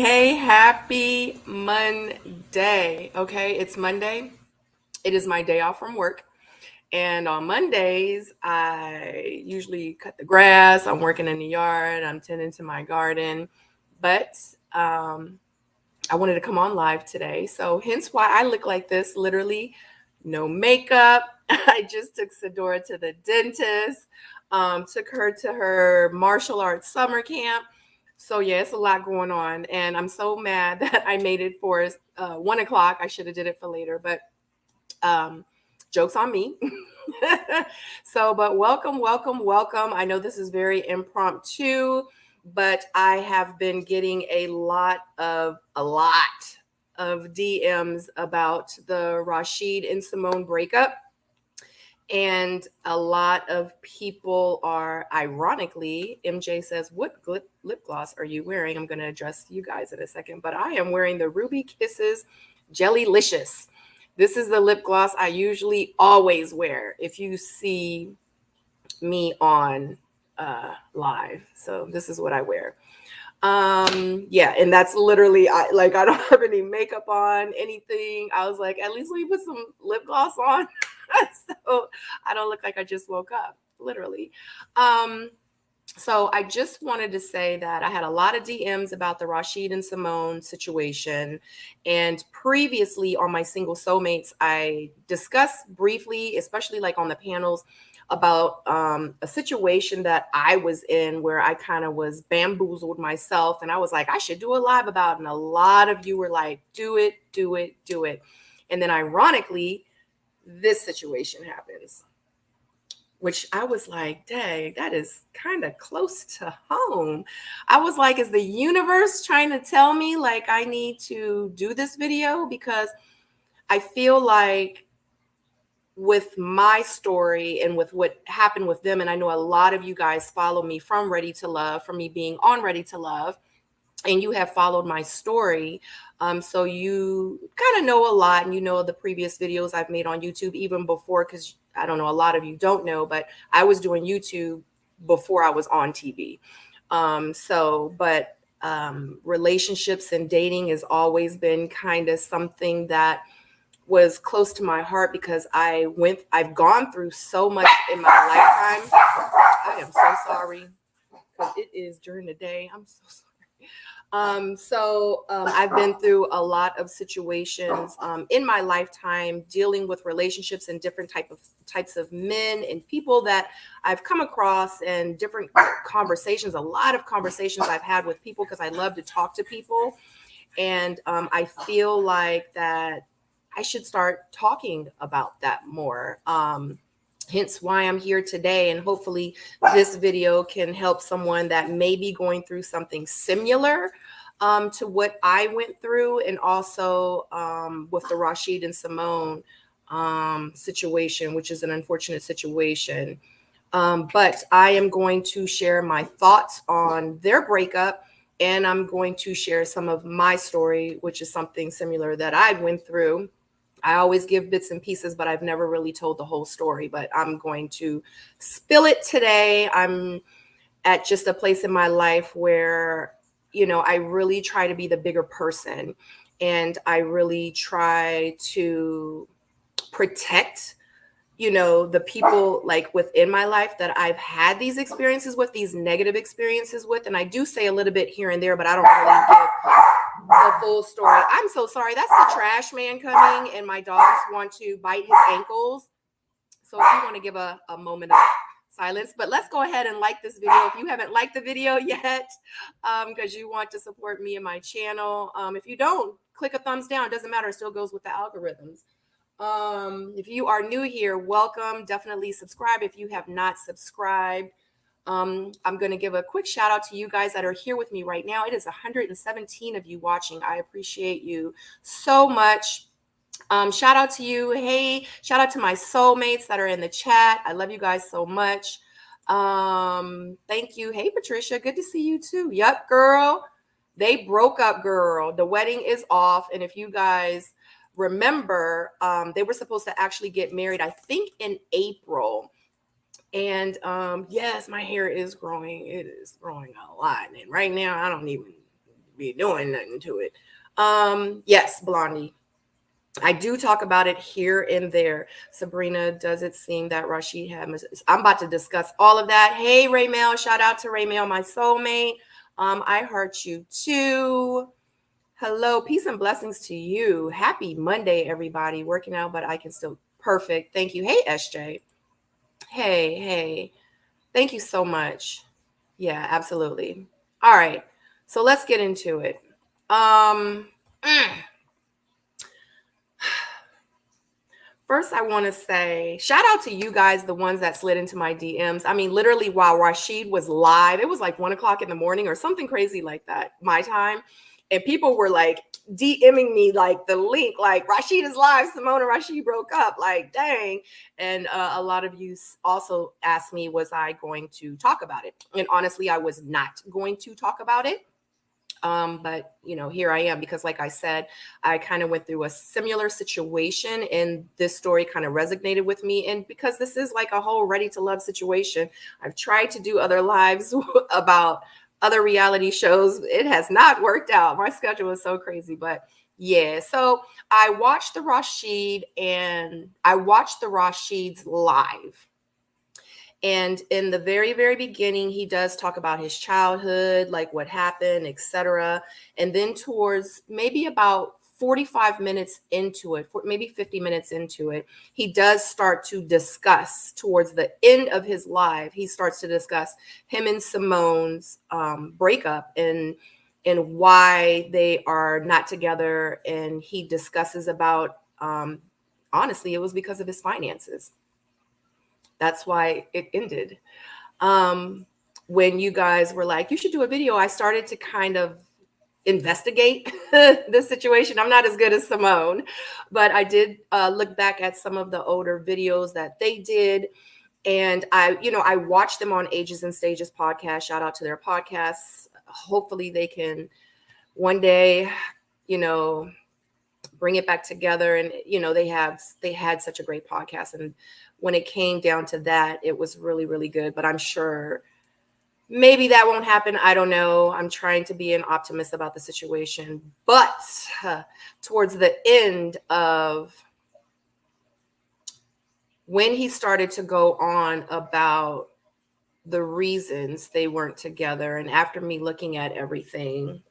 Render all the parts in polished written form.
hey, happy Monday. Okay, it's Monday. It is my day off from work. And on Mondays, I usually cut the grass. I'm working in the yard. I'm tending to my garden. But um, I wanted to come on live today. So, hence why I look like this literally, no makeup. I just took Sadora to the dentist, took her to her martial arts summer camp. So, yeah, it's a lot going on. And I'm so mad that I made it for 1 o'clock. I should have did it for later, but um, joke's on me. So, but welcome, welcome, welcome. I know this is very impromptu, but I have been getting a lot of DMs about the Rashid and Symone breakup. And a lot of people are, ironically, MJ says, "What lip gloss are you wearing?" I'm going to address you guys in a second, but I am wearing the Ruby Kisses Jellylicious. This is the lip gloss I usually always wear if you see me on live. So this is what I wear. Yeah, and that's literally I don't have any makeup on, anything. I was like, at least let me put some lip gloss on. So I don't look like I just woke up, literally. Um, so I just wanted to say that I had a lot of DMs about the Rashid and Symone situation. And previously on my single soulmates, I discussed briefly, especially like on the panels, about a situation that I was in where I kind of was bamboozled myself. And I was like, I should do a live about it. And a lot of you were like, do it, do it, do it. And then ironically, this situation happens, which I was like, dang, that is kind of close to home. I was like, is the universe trying to tell me like I need to do this video? Because I feel like with my story and with what happened with them, and I know a lot of you guys follow me from Ready to Love, from me being on Ready to Love, and you have followed my story. So you kind of know a lot, and you know the previous videos I've made on YouTube even before, because I don't know, a lot of you don't know, but I was doing YouTube before I was on TV. But relationships and dating has always been kind of something that was close to my heart because I've gone through so much in my lifetime. I am so sorry because it is during the day. I'm so sorry. I've been through a lot of situations in my lifetime dealing with relationships and different types of men and people that I've come across, and different conversations, a lot of conversations I've had with people because I love to talk to people. And I feel like that I should start talking about that more. Hence why I'm here today. And hopefully, this video can help someone that may be going through something similar to what I went through, and also with the Rashid and Symone situation, which is an unfortunate situation. But I am going to share my thoughts on their breakup, and I'm going to share some of my story, which is something similar that I went through. I always give bits and pieces, but I've never really told the whole story. But I'm going to spill it today. I'm at just a place in my life where, I really try to be the bigger person, and I really try to protect, the people like within my life that I've had these experiences with, these negative experiences with. And I do say a little bit here and there, but I don't really give the full story. I'm so sorry. That's the trash man coming, and my dogs want to bite his ankles. So if you want to give a moment of silence, but let's go ahead and like this video if you haven't liked the video yet, because you want to support me and my channel. If you don't, click a thumbs down. It doesn't matter. It still goes with the algorithms. If you are new here, welcome. Definitely subscribe if you have not subscribed. I'm going to give a quick shout out to you guys that are here with me right now. It is 117 of you watching. I appreciate you so much. Shout out to you. Hey, shout out to my soulmates that are in the chat. I love you guys so much. Thank you. Hey, Patricia, good to see you too. Yep, girl. They broke up, girl. The wedding is off. And if you guys remember, they were supposed to actually get married, I think in April. And yes, my hair is growing. It is growing a lot. And right now, I don't even be doing nothing to it. Yes, Blondie. I do talk about it here and there. Sabrina, does it seem that Rashid had I'm about to discuss all of that. Hey, Raymel, shout out to Raymel, my soulmate. I heart you too. Hello, peace and blessings to you. Happy Monday, everybody. Working out, but I can still perfect. Thank you. Hey, SJ. Hey. Thank you so much. Yeah, absolutely. All right. So let's get into it. First, I want to say shout out to you guys, the ones that slid into my DMs. I mean, literally, while Rashid was live, it was like 1 o'clock in the morning or something crazy like that, my time. And people were like DMing me like the link, like Rashid is live, Symone and Rashid broke up, like dang. And a lot of you also asked me, was I going to talk about it? And honestly, I was not going to talk about it. But here I am, because like I said, I kind of went through a similar situation and this story kind of resonated with me. And because this is like a whole ready to love situation, I've tried to do other lives about other reality shows. It has not worked out. My schedule is so crazy, but yeah. So I watched the Rashid's live. And in the very, very beginning, he does talk about his childhood, like what happened, etc. And then towards maybe about 45 minutes into it, maybe 50 minutes into it, he does start to discuss towards the end of his live, he starts to discuss him and Symone's breakup and why they are not together. And he discusses about, honestly, it was because of his finances. That's why it ended. When you guys were like, you should do a video, I started to kind of investigate the situation. I'm not as good as Symone, but I did look back at some of the older videos that they did. And I watched them on Ages and Stages podcast. Shout out to their podcasts. Hopefully they can one day, bring it back together. And they had such a great podcast, and when it came down to that, it was really, really good. But I'm sure maybe that won't happen. I don't know. I'm trying to be an optimist about the situation. But towards the end of when he started to go on about the reasons they weren't together, and after me looking at everything,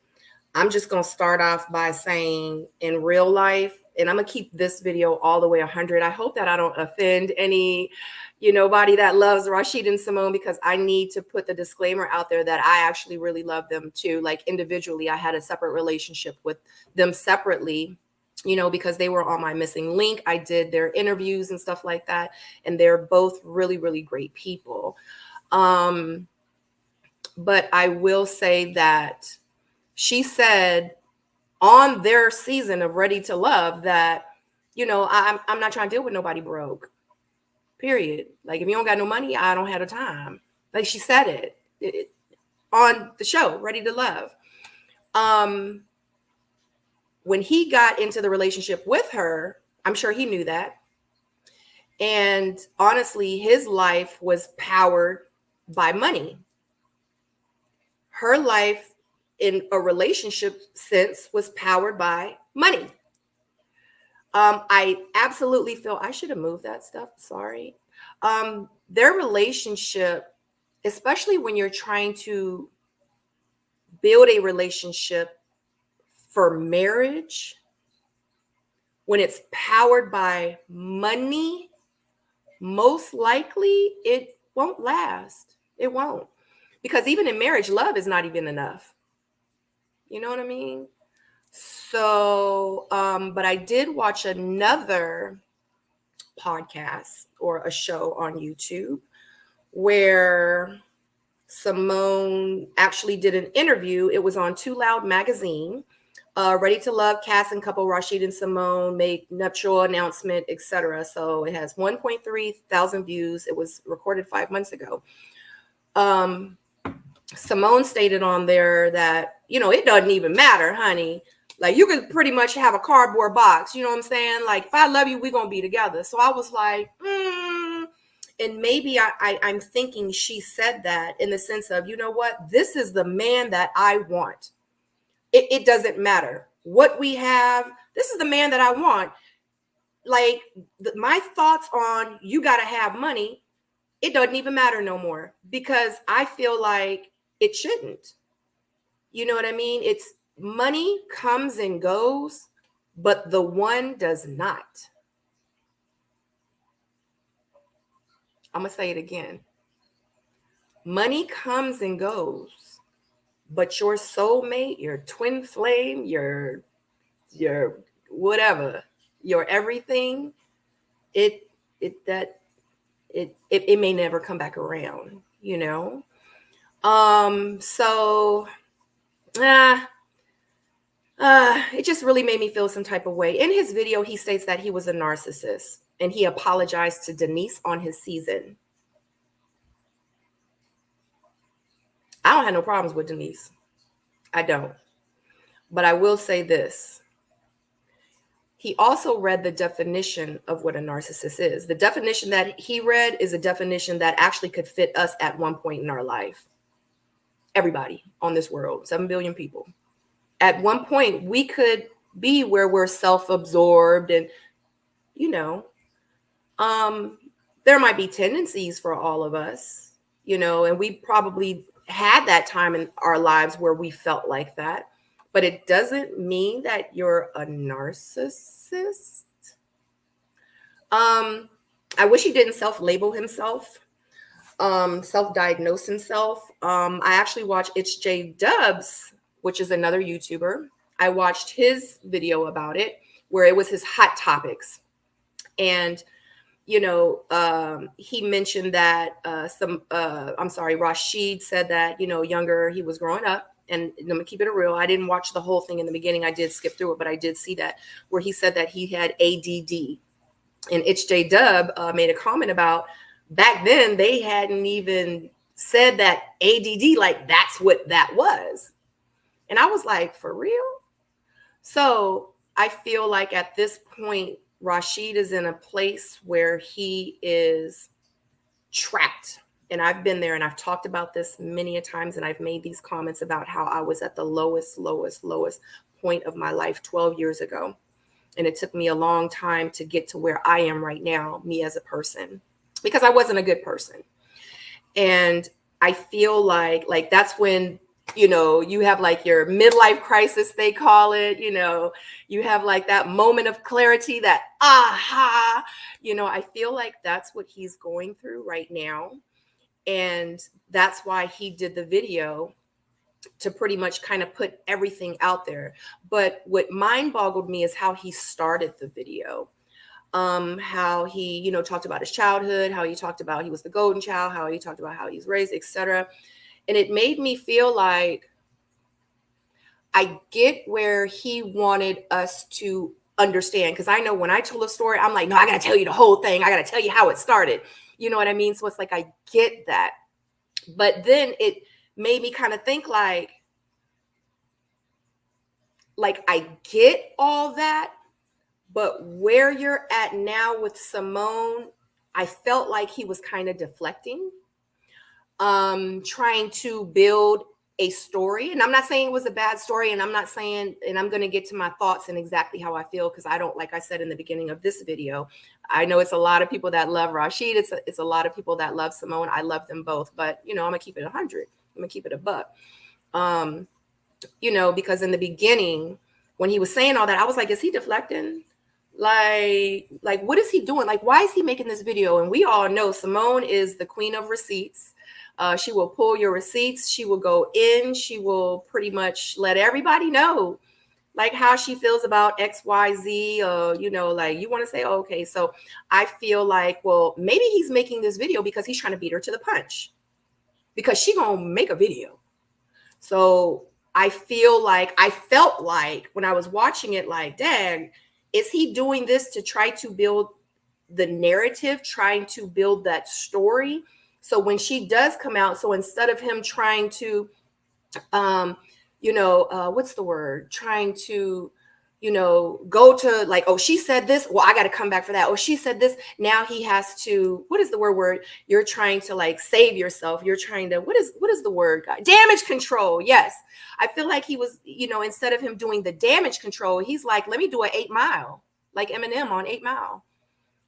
I'm just going to start off by saying, in real life, and I'm going to keep this video all the way 100. I hope that I don't offend nobody that loves Rashid and Symone, because I need to put the disclaimer out there that I actually really love them too. Like individually, I had a separate relationship with them separately, because they were on my missing link. I did their interviews and stuff like that. And they're both really, really great people. But I will say that she said on their season of Ready to Love that, I'm not trying to deal with nobody broke, period. Like, if you don't got no money, I don't have the time. Like, she said it on the show, Ready to Love. When he got into the relationship with her, I'm sure he knew that. And honestly, his life was powered by money. Her life in a relationship sense was powered by money. I absolutely feel I should have moved that stuff. Sorry. Their relationship, especially when you're trying to build a relationship for marriage, when it's powered by money, most likely it won't last. It won't. Because even in marriage, love is not even enough. You know what I mean? So, but I did watch another podcast or a show on YouTube where Symone actually did an interview. It was on Too Loud magazine. Ready to Love cast and couple Rashid and Symone make nuptial announcement, etc. So it has 1.3 thousand views. It was recorded 5 months ago. Symone stated on there that, it doesn't even matter, honey. Like, you could pretty much have a cardboard box. You know what I'm saying? Like, if I love you, we're going to be together. So I was like, And maybe I'm thinking she said that in the sense of, you know what? This is the man that I want. It doesn't matter what we have. This is the man that I want. Like my thoughts on you got to have money, it doesn't even matter no more because I feel like it shouldn't. You know what I mean? It's money comes and goes, but the one does not. I'm going to say it again. Money comes and goes, but your soulmate, your twin flame, your whatever, your everything, it it that it may never come back around, you know? So uh, it just really made me feel some type of way. In his video, he states that he was a narcissist and he apologized to Denise on his season. I don't have no problems with Denise. I don't. But I will say this. He also read the definition of what a narcissist is. The definition that he read is a definition that actually could fit us at one point in our life. Everybody on this world, 7 billion people. At one point, we could be where we're self-absorbed and, you know, there might be tendencies for all of us, you know, and we probably had that time in our lives where we felt like that. But it doesn't mean that you're a narcissist. I wish he didn't self-label himself, self-diagnose himself. I actually watched It's J Dubs, which is another YouTuber. I watched his video about it where it was his hot topics. And, you know, he mentioned that Rashid said that, you know, younger, he was growing up. And I'm gonna keep it real. I didn't watch the whole thing in the beginning. I did skip through it, but I did see that where he said that he had ADD. And It's J Dub made a comment about back then they hadn't even said that ADD, like that's what that was. And I was like, for real? So I feel like at this point, Rashid is in a place where he is trapped. And I've been there and I've talked about this many a times. And I've made these comments about how I was at the lowest point of my life 12 years ago. And it took me a long time to get to where I am right now, me as a person, because I wasn't a good person. And I feel like that's when, you know, you have like your midlife crisis, they call it, you know, you have like that moment of clarity, that aha, you know, I feel like that's what he's going through right now. And that's why he did the video, to pretty much kind of put everything out there. But what mind boggled me is how he started the video. How he, you know, talked about his childhood, how he talked about he was the golden child, how he talked about how he's raised, etc. And it made me feel like I get where he wanted us to understand. Because I know when I told a story, I'm like, no, I got to tell you the whole thing. I got to tell you how it started. You know what I mean? So it's like, I get that. But then it made me kind of think like I get all that, but where you're at now with Symone, I felt like he was kind of deflecting, trying to build a story. And I'm not saying it was a bad story, and I'm not saying, and I'm going to get to my thoughts and exactly how I feel, because I don't, like I said in the beginning of this video, I know it's a lot of people that love Rashid. It's a lot of people that love Symone. I love them both, but you know, I'm gonna keep it 100. I'm gonna keep it a buck. You know, because in the beginning, when he was saying all that, I was like, is he deflecting? Like what is he doing? Like, why is he making this video? And we all know Symone is the queen of receipts. She will pull your receipts. She will go in. She will pretty much let everybody know like how she feels about XYZ. You know, like you want to say, oh, okay. So I feel like, well, maybe he's making this video because he's trying to beat her to the punch, because she gonna make a video. So I felt like when I was watching it, like, dang, is he doing this to try to build the narrative, trying to build that story? So when she does come out, so instead of him trying to, you know, what's the word? Trying to go to like, oh, she said this. Well, I got to come back for that. Oh, she said this. Now he has to, what is the word? You're trying to like save yourself. You're trying to, what is the word? Damage control. Yes. I feel like he was, instead of him doing the damage control, he's like, let me do an 8 Mile, like Eminem on 8 Mile.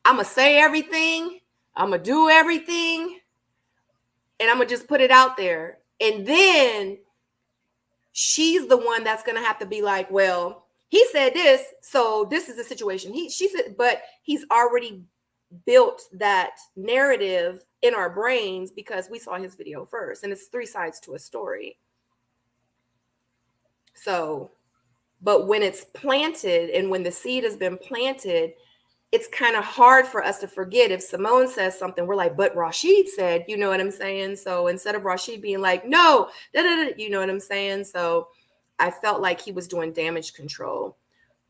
I'm going to say everything. I'm going to do everything. And I'm going to just put it out there. And then she's the one that's going to have to be like, well, he said this, so this is the situation. She said, but he's already built that narrative in our brains because we saw his video first, and it's 3 sides to a story. So, but when it's planted and when the seed has been planted, it's kind of hard for us to forget. If Symone says something, we're like, but Rashid said, you know what I'm saying? So instead of Rashid being like, no, you know what I'm saying? So I felt like he was doing damage control.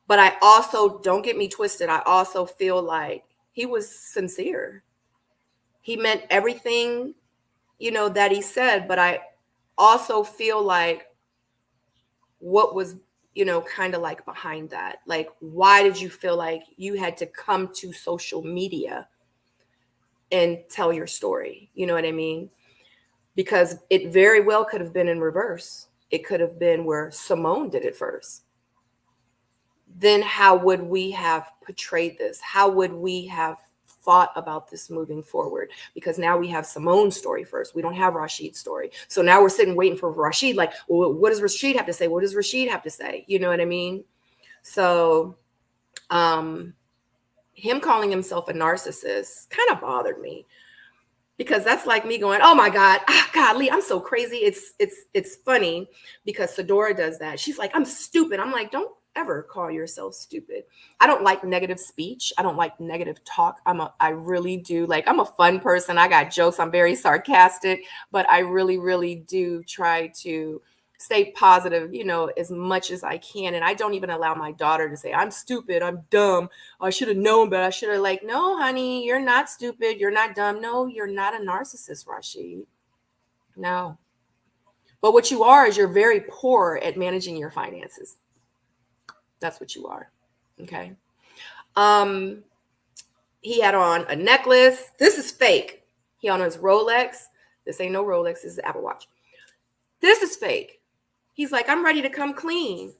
But I also, don't get me twisted, I also feel like he was sincere. He meant everything, that he said. But I also feel like what was, kind of like behind that? Like, why did you feel like you had to come to social media and tell your story? You know what I mean? Because it very well could have been in reverse. It could have been where Symone did it first. Then how would we have portrayed this? How would we have thought about this moving forward? Because now we have Symone's story first. We don't have Rashid's story. So now we're sitting waiting for Rashid. Like, well, what does Rashid have to say? What does Rashid have to say? You know what I mean? So him calling himself a narcissist kind of bothered me, because that's like me going, oh my God, golly, I'm so crazy. It's funny because Sadora does that. She's like, I'm stupid. I'm like, don't ever call yourself stupid. I don't like negative speech. I don't like negative talk. I really do. Like, I'm a fun person. I got jokes. I'm very sarcastic, but I really, really do try to stay positive, as much as I can. And I don't even allow my daughter to say, I'm stupid, I'm dumb, I should have known, but I should have, like, no, honey, you're not stupid, you're not dumb. No, you're not a narcissist, Rashid. No. But what you are is you're very poor at managing your finances. That's what you are. Okay. He had on a necklace. This is fake. He on his Rolex. This ain't no Rolex. This is an Apple Watch. This is fake. He's like, I'm ready to come clean.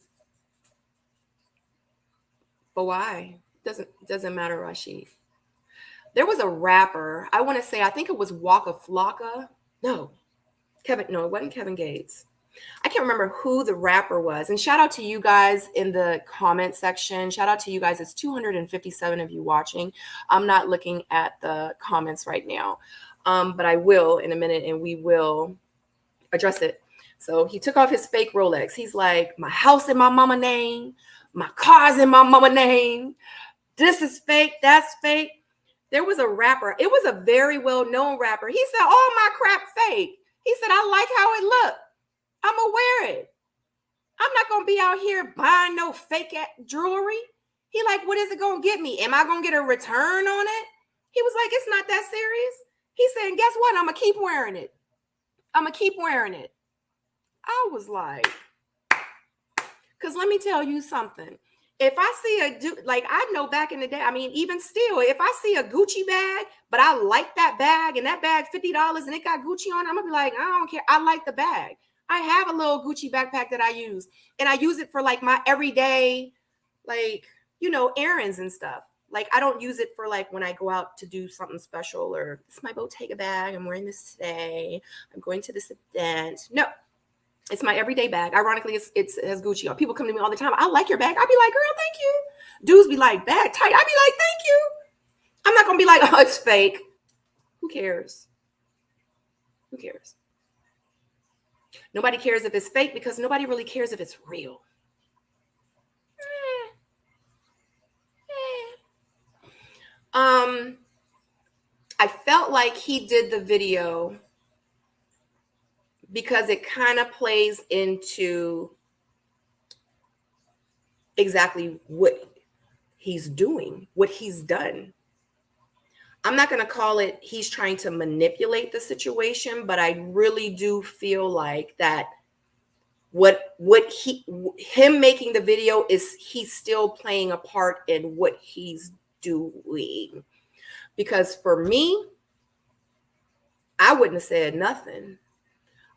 But why? Doesn't matter, Rashid. There was a rapper, I want to say, I think it was Waka Flocka. No, it wasn't Kevin Gates. I can't remember who the rapper was. And shout out to you guys in the comment section. Shout out to you guys. It's 257 of you watching. I'm not looking at the comments right now, but I will in a minute, and we will address it. So he took off his fake Rolex. He's like, my house in my mama name, my car's in my mama name. This is fake. That's fake. There was a rapper. It was a very well-known rapper. He said, all my crap fake. He said, I like how it looked. I'm going to wear it. I'm not going to be out here buying no fake jewelry. He like, what is it going to get me? Am I going to get a return on it? He was like, it's not that serious. He said, guess what? I'm going to keep wearing it. I'm going to keep wearing it. I was like, because let me tell you something. If I see a dude, like, I know back in the day, I mean, even still, if I see a Gucci bag, but I like that bag and that bag $50 and it got Gucci on it, I'm going to be like, I don't care. I like the bag. I have a little Gucci backpack that I use, and I use it for like my everyday, like, errands and stuff. Like, I don't use it for like when I go out to do something special, or it's my Bottega bag. I'm wearing this today. I'm going to this event. No, it's my everyday bag. Ironically, it has Gucci on. People come to me all the time. I like your bag. I'd be like, girl, thank you. Dudes be like, bag tight. I'd be like, thank you. I'm not going to be like, oh, it's fake. Who cares? Who cares? Nobody cares if it's fake, because nobody really cares if it's real. I felt like he did the video because it kind of plays into exactly what he's doing, what he's done. I'm not going to call it he's trying to manipulate the situation, but I really do feel like that him making the video is he's still playing a part in what he's doing. Because for me, I wouldn't have said nothing.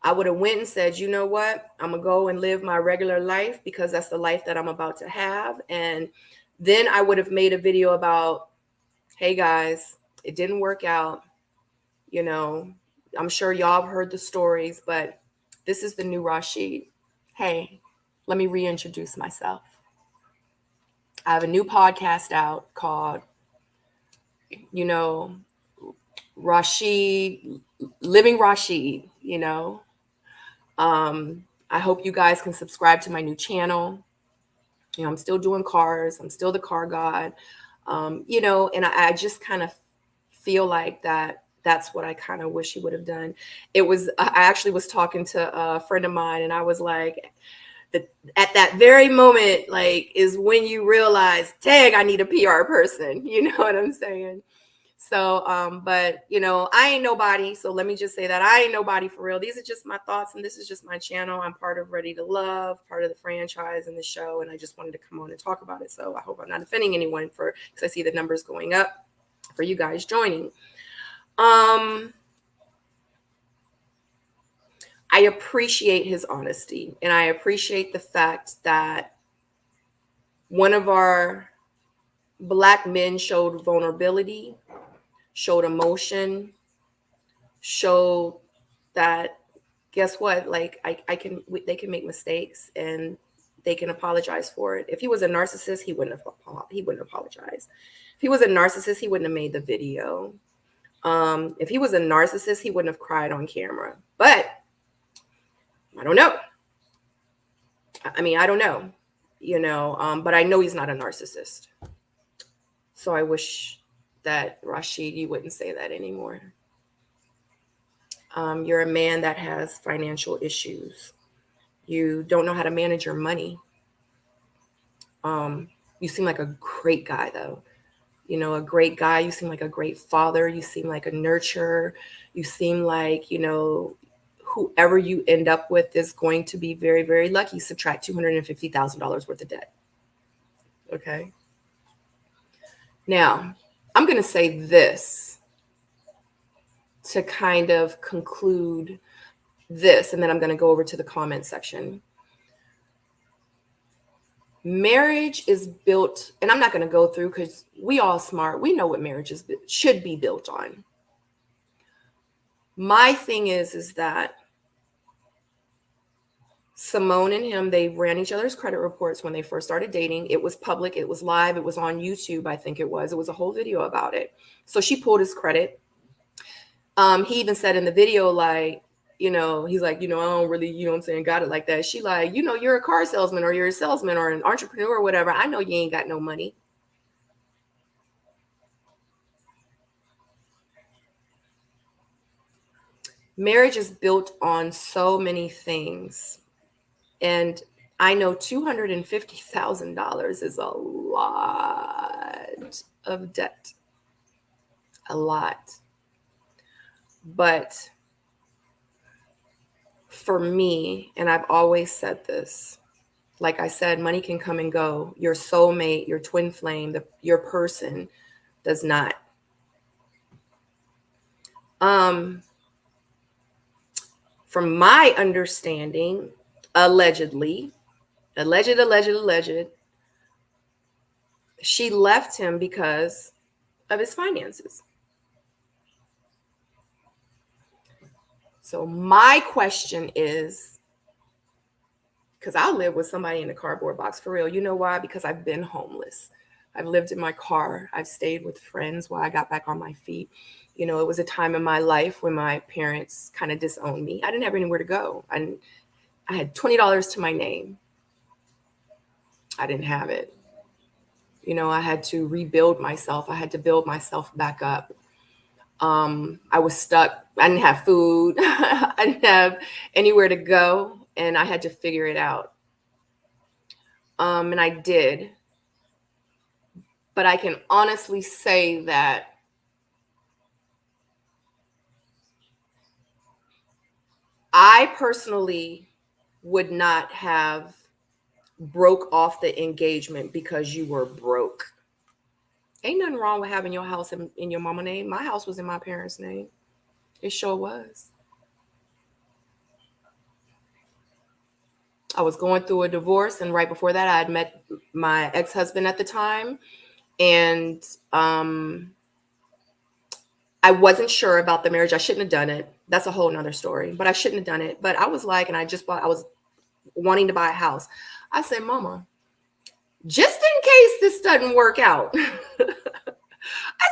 I would have went and said, you know what? I'm gonna go and live my regular life because that's the life that I'm about to have. And then I would have made a video about, hey guys, it didn't work out. You know, I'm sure y'all have heard the stories, but this is the new Rashid. Hey, let me reintroduce myself. I have a new podcast out called, you know, Rashid, Living Rashid, you know. I hope you guys can subscribe to my new channel. You know, I'm still doing cars. I'm still the car god. You know, and I just kind of feel like that's what I kind of wish he would have done. I actually was talking to a friend of mine and I was like, at that very moment, like, is when you realize, dang, I need a PR person. You know what I'm saying? So, but you know, I ain't nobody. So let me just say that I ain't nobody for real. These are just my thoughts, and this is just my channel. I'm part of Ready to Love, part of the franchise and the show, and I just wanted to come on and talk about it. So I hope I'm not offending anyone because I see the numbers going up for you guys joining. I appreciate his honesty, and I appreciate the fact that one of our Black men showed vulnerability, showed emotion, showed that, guess what, like they can make mistakes and they can apologize for it. If he was a narcissist, he wouldn't apologize. If he was a narcissist, he wouldn't have made the video. If he was a narcissist, he wouldn't have cried on camera. But I don't know. I mean, I don't know, you know, but I know he's not a narcissist. So I wish that, Rashid, you wouldn't say that anymore. You're a man that has financial issues. You don't know how to manage your money. You seem like a great guy, though. You know, a great guy. You seem like a great father. You seem like a nurturer. You seem like, you know, whoever you end up with is going to be very, very lucky. Subtract $250,000 worth of debt. Okay. Now, I'm going to say this to kind of conclude this, and then I'm going to go over to the comment section. Marriage is built, and I'm not going to go through because we all smart. We know what marriage should be built on. My thing is that Symone and him, they ran each other's credit reports when they first started dating. It was public. It was live. It was on YouTube. I think it was a whole video about it. So she pulled his credit. He even said in the video, like, you know, he's like, you know, I don't really, you know what I'm saying, got it like that. She like, you know, you're a car salesman or you're a salesman or an entrepreneur or whatever. I know you ain't got no money. Marriage is built on so many things. And I know $250,000 is a lot of debt. A lot. But for me, and I've always said this, like I said, money can come and go. Your soulmate, your twin flame, your person does not. From my understanding, alleged, she left him because of his finances. So my question is, because I live with somebody in a cardboard box for real. You know why? Because I've been homeless. I've lived in my car. I've stayed with friends while I got back on my feet. You know, it was a time in my life when my parents kind of disowned me. I didn't have anywhere to go. I had $20 to my name. I didn't have it. You know, I had to rebuild myself. I had to build myself back up. I was stuck. I didn't have food. I didn't have anywhere to go, and I had to figure it out. And I did. But I can honestly say that I personally would not have broke off the engagement because you were broke. Ain't nothing wrong with having your house in your mama name. My house was in my parents' name. It sure was. I was going through a divorce, and right before that, I had met my ex-husband at the time, and I wasn't sure about the marriage. I shouldn't have done it. That's a whole nother story, but I shouldn't have done it. But I was like, and I was wanting to buy a house. I said, Mama, just in case this doesn't work out, I said, can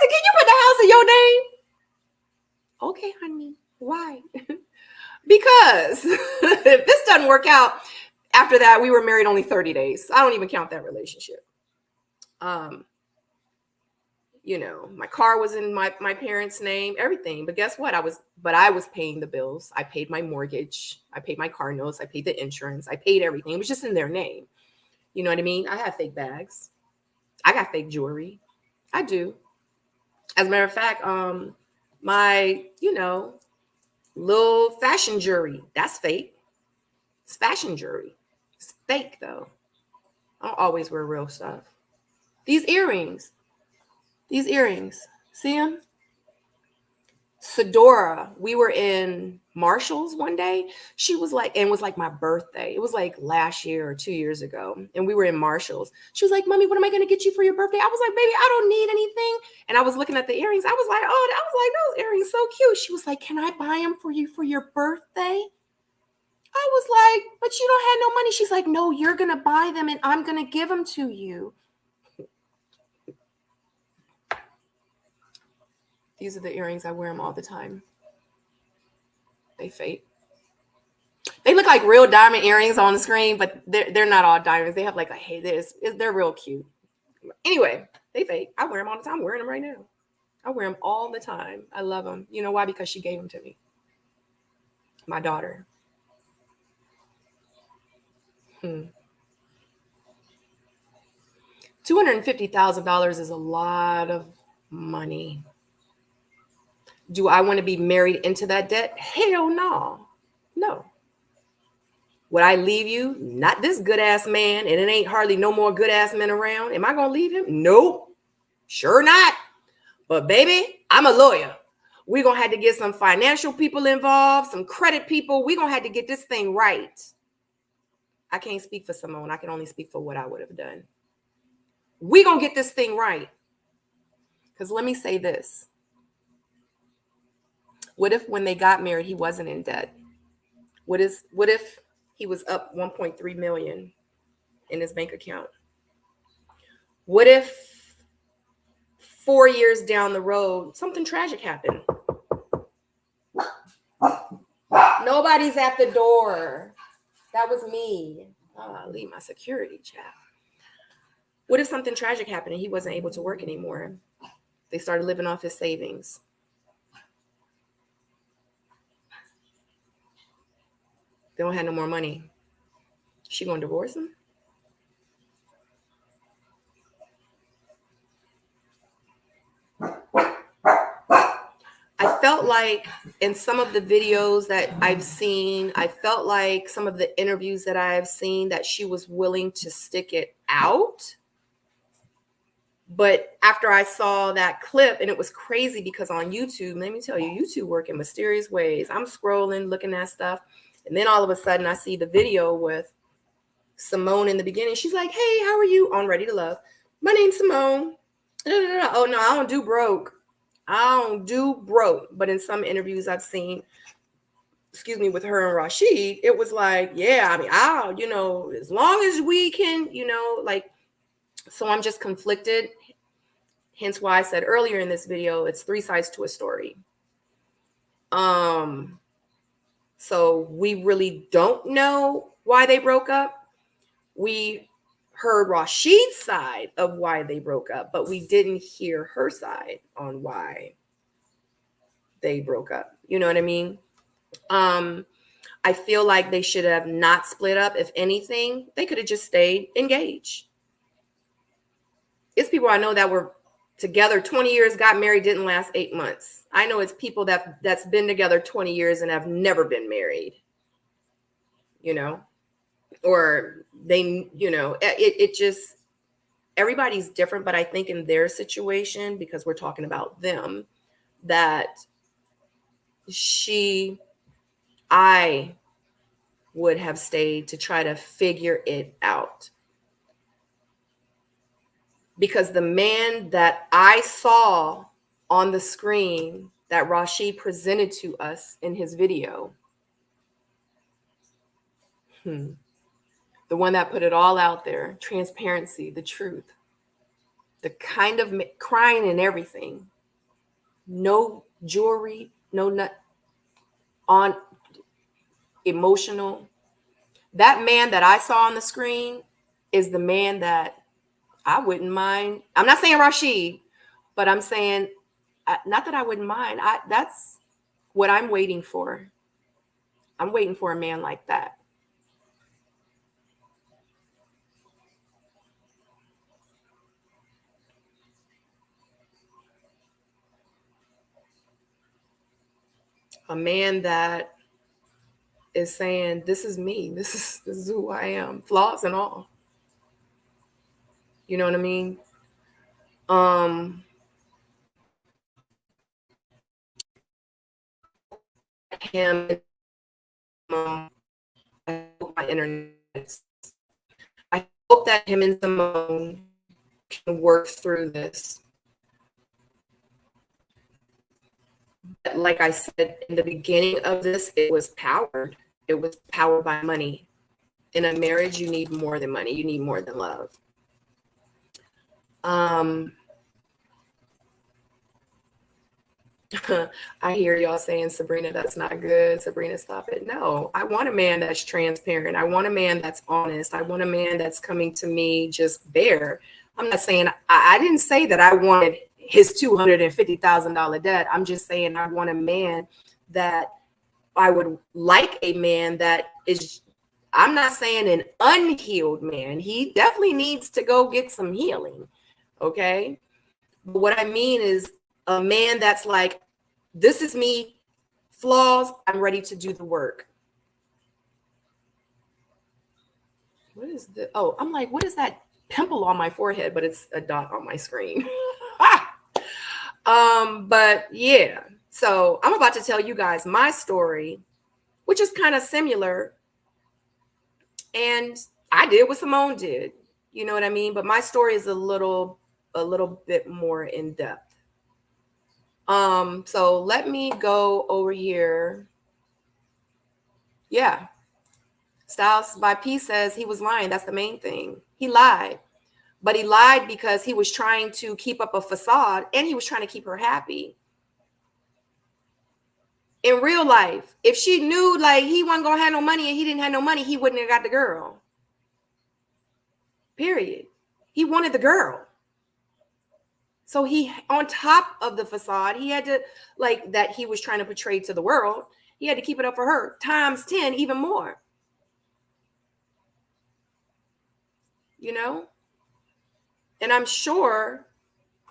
you put the house in your name? Okay, honey. Why? Because if this doesn't work out, after that, we were married only 30 days. I don't even count that relationship. You know, my car was in my parents' name, everything. But guess what? I was paying the bills. I paid my mortgage. I paid my car notes. I paid the insurance. I paid everything. It was just in their name. You know what I mean? I have fake bags. I got fake jewelry. I do. As a matter of fact, my, little fashion jewelry, that's fake. It's fashion jewelry. It's fake though. I don't always wear real stuff. These earrings, see them? Sedora, we were in Marshall's one day. She was like, and it was like my birthday. It was like last year or 2 years ago. And we were in Marshall's. She was like, Mommy, what am I going to get you for your birthday? I was like, baby, I don't need anything. And I was looking at the earrings. I was like, those earrings so cute. She was like, can I buy them for you for your birthday? I was like, but you don't have no money. She's like, no, you're going to buy them and I'm going to give them to you. These are the earrings. I wear them all the time. They fake. They look like real diamond earrings on the screen, but they're not all diamonds. They have like a hey, they're real cute. Anyway, they fake. I wear them all the time. I'm wearing them right now. I wear them all the time. I love them. You know why? Because she gave them to me. My daughter. $250,000 is a lot of money. Do I want to be married into that debt? Hell no. No. Would I leave you? Not this good ass man, and it ain't hardly no more good ass men around. Am I going to leave him? Nope. Sure not. But baby, I'm a lawyer. We're going to have to get some financial people involved, some credit people. We're going to have to get this thing right. I can't speak for Symone. I can only speak for what I would have done. We're going to get this thing right. Because let me say this. What if when they got married, he wasn't in debt? What if he was up 1.3 million in his bank account? What if 4 years down the road, something tragic happened? Nobody's at the door. That was me. Oh, I'll leave my security chat. What if something tragic happened and he wasn't able to work anymore? They started living off his savings. They don't have no more money. She gonna divorce him? I felt like in some of the videos that I've seen, I felt like some of the interviews that I've seen that she was willing to stick it out. But after I saw that clip, and it was crazy because on YouTube, let me tell you, YouTube work in mysterious ways. I'm scrolling, looking at stuff. And then all of a sudden I see the video with Symone in the beginning. She's like, hey, how are you? On Ready to Love. My name's Symone. Oh, no, I don't do broke. But in some interviews I've seen, with her and Rashid, it was like, yeah, I mean, as long as we can, so I'm just conflicted. Hence why I said earlier in this video, it's 3 sides to a story. So we really don't know why they broke up. We heard Rashid's side of why they broke up, but we didn't hear her side on why they broke up. You know what I mean? I feel like they should have not split up. If anything, they could have just stayed engaged. It's people I know that were together 20 years, got married, didn't last 8 months. I know it's people that's been together 20 years and have never been married. or they, it just, everybody's different. But I think in their situation, because we're talking about them, that I would have stayed to try to figure it out. Because the man that I saw on the screen that Rashid presented to us in his video, the one that put it all out there, transparency, the truth, the kind of crying and everything, no jewelry, no nut on, emotional. That man that I saw on the screen is the man that I wouldn't mind. I'm not saying Rashid, but I'm saying, not that I wouldn't mind. That's what I'm waiting for. I'm waiting for a man like that. A man that is saying, this is me. This is who I am, flaws and all. You know what I mean? Him, I hope my internet. I hope that him and Symone can work through this. But like I said in the beginning of this, it was powered. It was powered by money. In a marriage, you need more than money. You need more than love. I hear y'all saying, Sabrina, that's not good. Sabrina, stop it. No, I want a man that's transparent. I want a man that's honest. I want a man that's coming to me just bare. I'm not saying, I didn't say that I wanted his $250,000 debt. I'm just saying I want a man that I would like, a man that is, I'm not saying an unhealed man. He definitely needs to go get some healing. Okay. But what I mean is a man that's like, this is me, flaws, I'm ready to do the work. What is the, oh, I'm like, what is that pimple on my forehead? But it's a dot on my screen. But yeah, so I'm about to tell you guys my story, which is kind of similar. And I did what Symone did, you know what I mean? But my story is a little bit more in depth. So let me go over here. Yeah. Styles by P says he was lying. That's the main thing. He lied. But he lied because he was trying to keep up a facade and he was trying to keep her happy. In real life, if she knew like he wasn't going to have no money and he didn't have no money, he wouldn't have got the girl. Period. He wanted the girl. So he, on top of the facade, he had to, like, that he was trying to portray to the world, he had to keep it up for her times 10, even more. You know? And I'm sure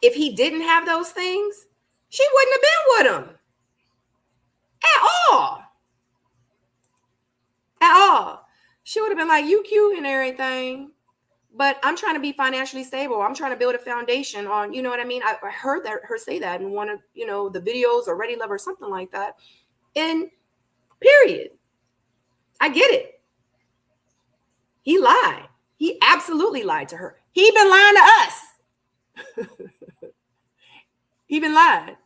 if he didn't have those things, she wouldn't have been with him at all. At all. She would have been like, you cute and everything, but I'm trying to be financially stable. I'm trying to build a foundation on, you know what I mean? I heard that her say that in one of, the videos or Ready Love or something like that. And period. I get it. He lied. He absolutely lied to her. He been lying to us. He been lying.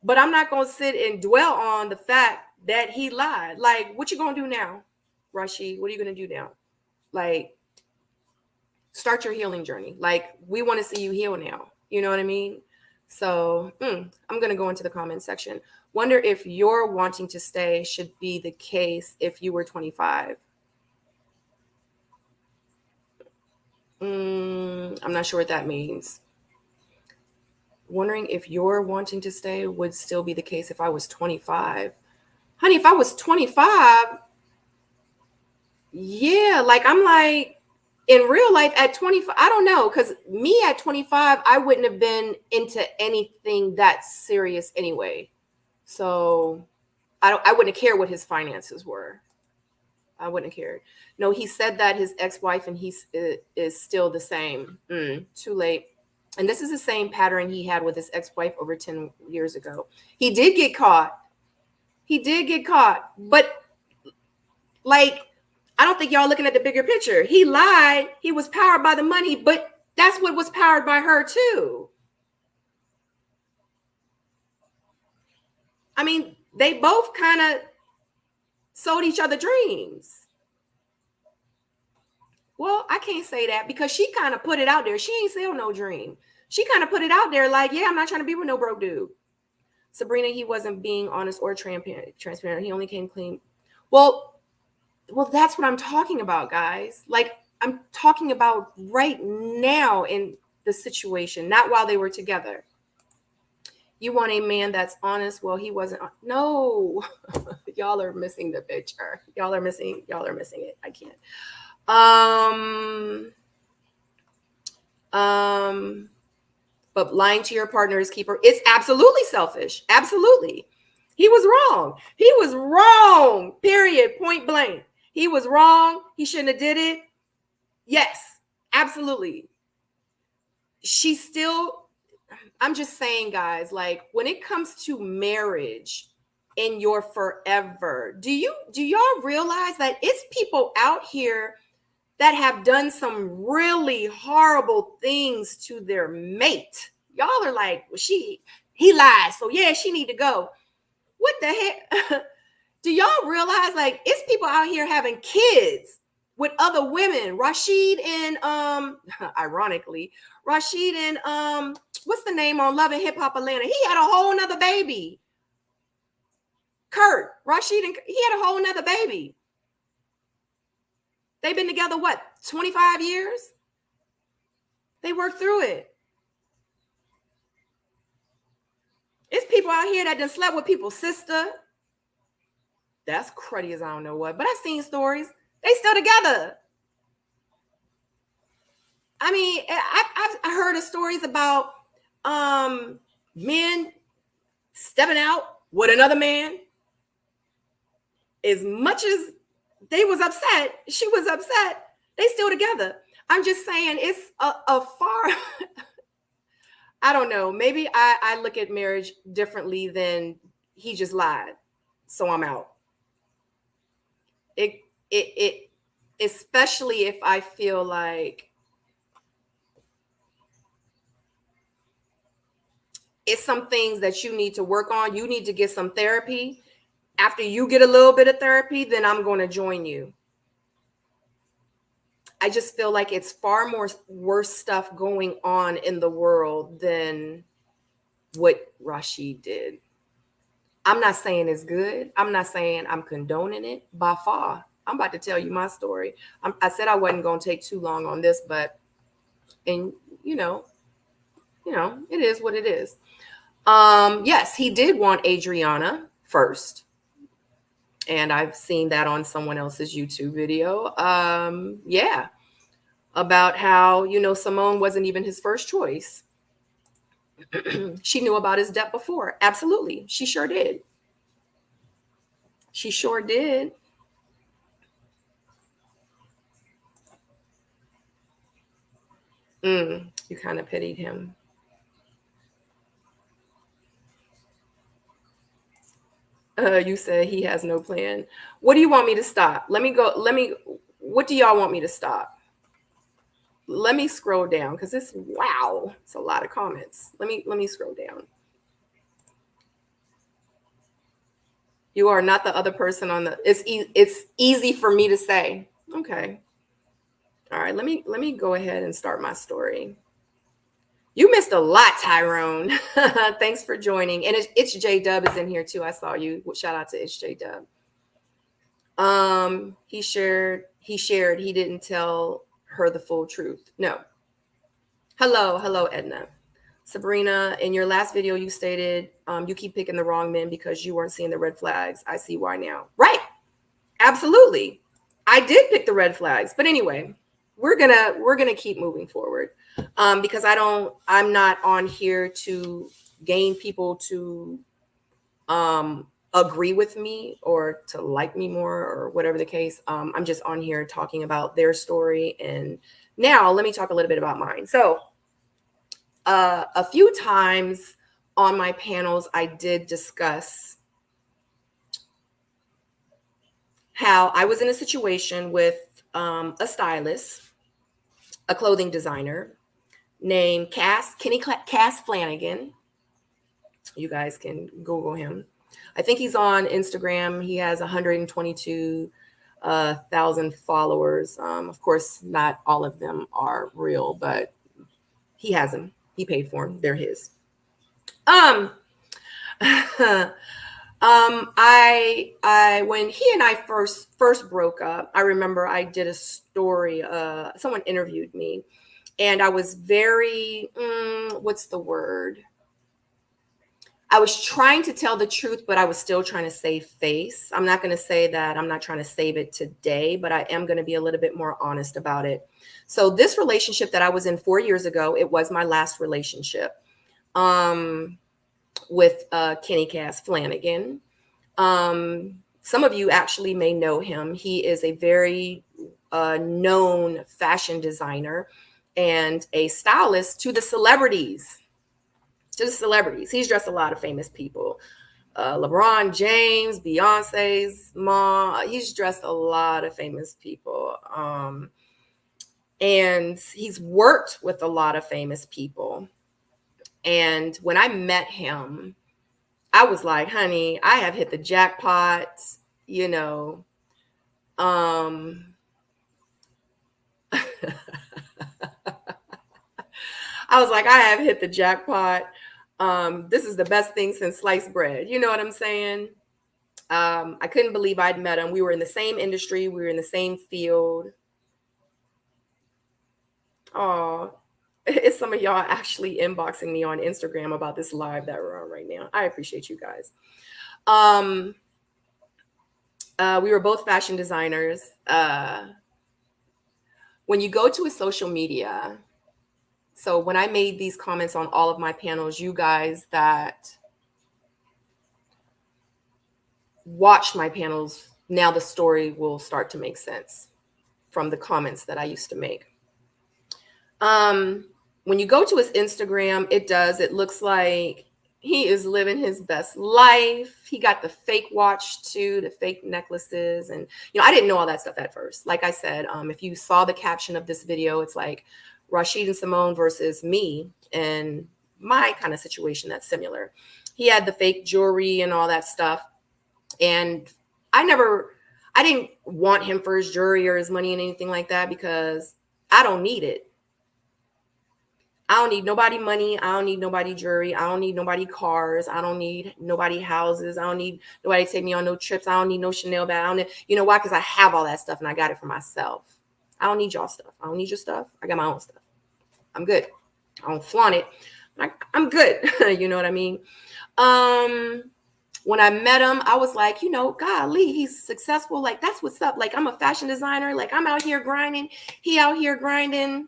But I'm not going to sit and dwell on the fact that he lied. Like, what you going to do now, Rashid? What are you going to do now? Like, start your healing journey. Like, we want to see you heal now. You know what I mean? So I'm going to go into the comment section. Wonder if your wanting to stay should be the case if you were 25. I'm not sure what that means. Wondering if your wanting to stay would still be the case if I was 25. Honey, if I was 25, yeah, like I'm like, in real life at 25, I don't know, because me at 25, I wouldn't have been into anything that serious anyway. So I wouldn't care what his finances were. I wouldn't have cared. No, he said that his ex-wife and he is still the same. Too late. And this is the same pattern he had with his ex-wife over 10 years ago. He did get caught. He did get caught. But like, I don't think y'all looking at the bigger picture. He lied. He was powered by the money, but that's what was powered by her too. I mean, they both kind of sold each other dreams. Well, I can't say that because she kind of put it out there. She ain't sell no dream. She kind of put it out there like, yeah, I'm not trying to be with no broke dude. Sabrina, he wasn't being honest or transparent. He only came clean. Well, that's what I'm talking about, guys. Like, I'm talking about right now in the situation, not while they were together. You want a man that's honest? Well, he wasn't. No, y'all are missing the picture. Y'all are missing it. I can't. But lying to your partner is keeper. It's absolutely selfish. Absolutely. He was wrong. He was wrong. Period. Point blank. He was wrong. He shouldn't have did it. Yes, absolutely. She still, I'm just saying, guys, like when it comes to marriage in your forever, do y'all realize that it's people out here that have done some really horrible things to their mate? Y'all are like, well, he lied, so yeah, she need to go. What the heck? Do y'all realize like it's people out here having kids with other women? Rashid and ironically, Rashid and what's the name on Love and Hip Hop Atlanta? He had a whole nother baby. Rashid and he had a whole nother baby. They've been together, what, 25 years? They worked through it. It's people out here that done slept with people's sister. That's cruddy as I don't know what. But I've seen stories. They still together. I mean, I've heard of stories about men stepping out with another man. As much as they was upset, she was upset, they still together. I'm just saying it's a far, I don't know. Maybe I look at marriage differently than he just lied, so I'm out. It especially if I feel like it's some things that you need to work on. You need to get some therapy. After you get a little bit of therapy, then I'm going to join you. I just feel like it's far more worse stuff going on in the world than what Rashid did. I'm not saying it's good. I'm not saying I'm condoning it by far. I'm about to tell you my story. I said I wasn't going to take too long on this, but, and you know, it is what it is. Yes, he did want Adriana first. And I've seen that on someone else's YouTube video. Yeah. About how, Symone wasn't even his first choice. She knew about his debt before. Absolutely. She sure did. She sure did. You kind of pitied him. You said he has no plan. What do you want me to stop? What do y'all want me to stop? Let me scroll down because it's a lot of comments. Let me scroll down. You are not the other person on the, it's easy for me to say. Okay. All right, let me go ahead and start my story. You missed a lot, Tyrone. Thanks for joining. And it's J Dub is in here too. I saw you. Shout out to It's J Dub. He shared he didn't tell her the full truth. No. Hello, Edna. Sabrina, in your last video, you stated you keep picking the wrong men because you weren't seeing the red flags. I see why now. Right. Absolutely. I did pick the red flags. But anyway, we're gonna keep moving forward. Because I'm not on here to gain people to agree with me or to like me more or whatever the case. I'm just on here talking about their story. And now let me talk a little bit about mine. So a few times on my panels, I did discuss how I was in a situation with a stylist, a clothing designer named Cass Flanagan. You guys can Google him. I think he's on Instagram. He has 122,000 followers. Of course, not all of them are real, but he has them. He paid for them. They're his. I when he and I first broke up, I remember I did a story. Someone interviewed me, and I was very what's the word? I was trying to tell the truth, but I was still trying to save face. I'm not going to say that I'm not trying to save it today, but I am going to be a little bit more honest about it. So this relationship that I was in 4 years ago, it was my last relationship with Kenny Cass Flanagan. Some of you actually may know him. He is a very known fashion designer and a stylist to the celebrities. He's dressed a lot of famous people. LeBron James, Beyonce's mom. He's dressed a lot of famous people. And he's worked with a lot of famous people. And when I met him, I was like, honey, I have hit the jackpot, you know. I was like, I have hit the jackpot. This is the best thing since sliced bread. You know what I'm saying? I couldn't believe I'd met him. We were in the same industry. We were in the same field. Oh, it's some of y'all actually inboxing me on Instagram about this live that we're on right now. I appreciate you guys. We were both fashion designers. When you go to a social media, so when I made these comments on all of my panels, you guys that watch my panels, now the story will start to make sense from the comments that I used to make. When you go to his Instagram, it looks like he is living his best life. He got the fake watch too, the fake necklaces. And, I didn't know all that stuff at first. Like I said, if you saw the caption of this video, it's like Rashid and Symone versus me and my kind of situation that's similar. He had the fake jewelry and all that stuff. And I didn't want him for his jewelry or his money and anything like that because I don't need it. I don't need nobody money. I don't need nobody jewelry. I don't need nobody cars. I don't need nobody houses. I don't need nobody to take me on no trips. I don't need no Chanel bag. I don't need, you know why? Because I have all that stuff and I got it for myself. I don't need y'all stuff. I don't need your stuff. I got my own stuff. I'm good. I don't flaunt it. I'm good. You know what I mean? When I met him, I was like, golly, he's successful. Like, that's what's up. Like, I'm a fashion designer. Like, I'm out here grinding. He out here grinding.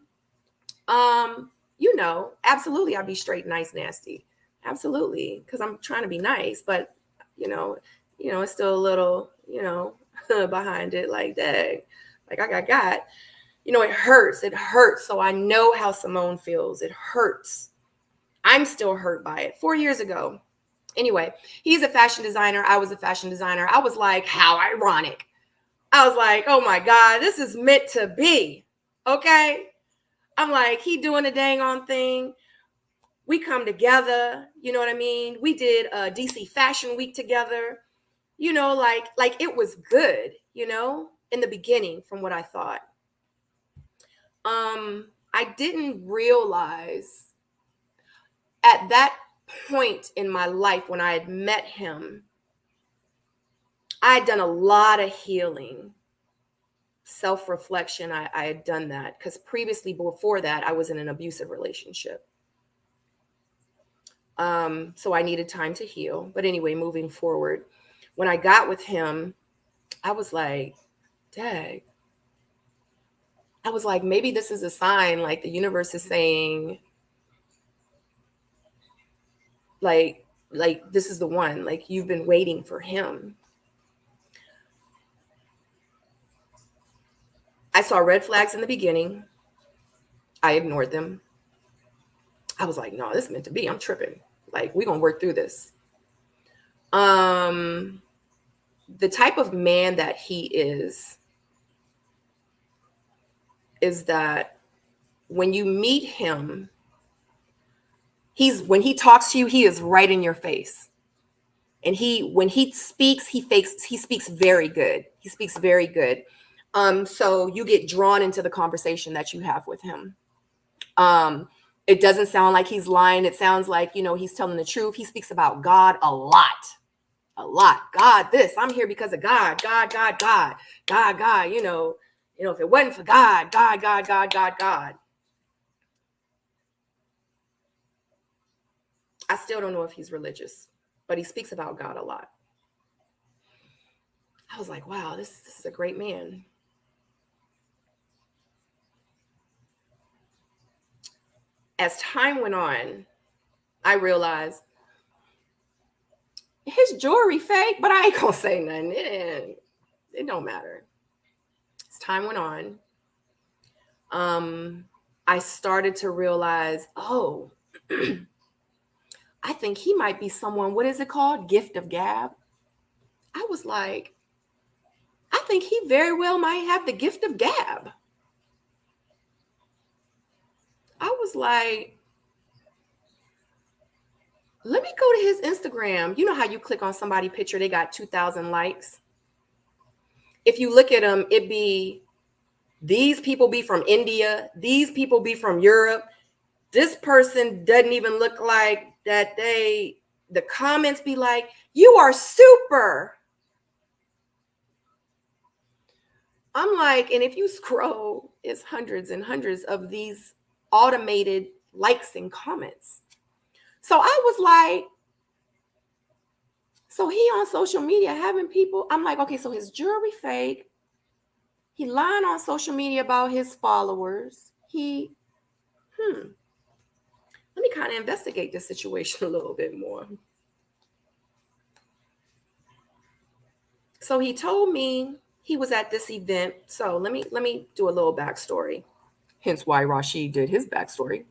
Absolutely, I'd be straight, nice, nasty. Absolutely, because I'm trying to be nice, but it's still a little, behind it. Like, dang, like I got, it hurts. It hurts. So I know how Symone feels. It hurts. I'm still hurt by it. 4 years ago. Anyway, he's a fashion designer. I was a fashion designer. I was like, how ironic. I was like, oh my God, this is meant to be. Okay. I'm like, he doing a dang on thing. We come together. You know what I mean? We did a DC Fashion Week together. Like it was good, in the beginning from what I thought. I didn't realize at that point in my life when I had met him, I had done a lot of healing. Self-reflection, I had done that because previously, before that, I was in an abusive relationship. So I needed time to heal. But anyway, moving forward, when I got with him, I was like, dang. I was like, maybe this is a sign, like the universe is saying, like, like, this is the one, like, you've been waiting for him. I saw red flags in the beginning. I ignored them. I was like, no, this is meant to be. I'm tripping. Like, we're gonna work through this. The type of man that he is that when you meet him, when he talks to you, he is right in your face. And when he speaks, he speaks very good. He speaks very good. So you get drawn into the conversation that you have with him. It doesn't sound like he's lying. It sounds like, he's telling the truth. He speaks about God a lot. God, this, I'm here because of God, God, God, God, God, God, if it wasn't for God, God, God, God, God, God. I still don't know if he's religious, but he speaks about God a lot. I was like, wow, this is a great man. As time went on, I realized his jewelry fake, but I ain't gonna say nothing. It don't matter. As time went on, I started to realize, oh, I think he might be someone, what is it called? Gift of gab. I was like, I think he very well might have the gift of gab. I was like, let me go to his Instagram. You know how you click on somebody's picture, they got 2,000 likes. If you look at them, these people be from India. These people be from Europe. This person doesn't even look like that. The comments be like, you are super. I'm like, and if you scroll, it's hundreds and hundreds of these automated likes and comments. So I was like, so he on social media having people, I'm like, okay, so his jewelry fake. He lying on social media about his followers. Let me kind of investigate this situation a little bit more. So he told me he was at this event. So let me do a little backstory. Hence why Rashid did his backstory.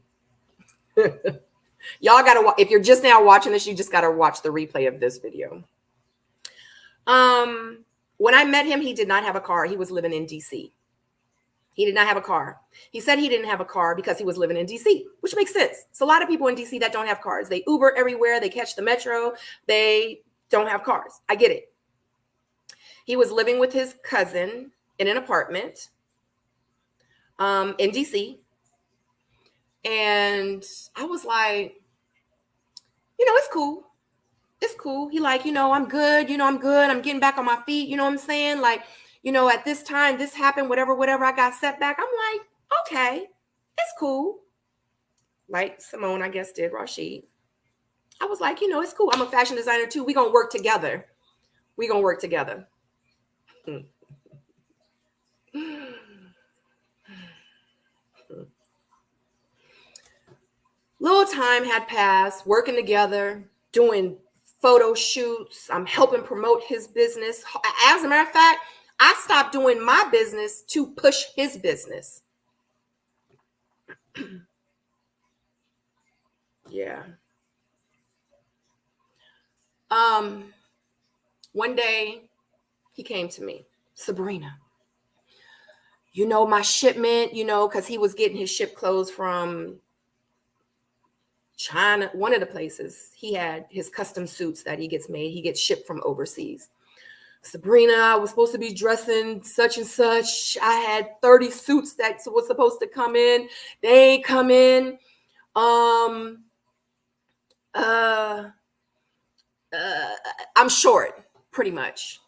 Y'all gotta, if you're just now watching this, you just gotta watch the replay of this video. When I met him, he did not have a car. He was living in DC. He did not have a car. He said he didn't have a car because he was living in DC, which makes sense. It's a lot of people in DC that don't have cars. They Uber everywhere. They catch the metro. They don't have cars. I get it. He was living with his cousin in an apartment in DC. And I was like, it's cool. It's cool. He like, I'm good. I'm good. I'm getting back on my feet. You know what I'm saying? Like, at this time, this happened, whatever, I got set back. I'm like, okay, it's cool. Like Symone, I guess, did Rashid. I was like, it's cool. I'm a fashion designer too. We're going to work together. Little time had passed, working together, doing photo shoots. I'm helping promote his business. As a matter of fact, I stopped doing my business to push his business. Yeah. One day he came to me, Sabrina, my shipment, because he was getting his ship clothes from China, one of the places. He had his custom suits that he gets shipped from overseas. Sabrina, I was supposed to be dressing such and such. I had 30 suits that was supposed to come in. They ain't come in. I'm short, pretty much.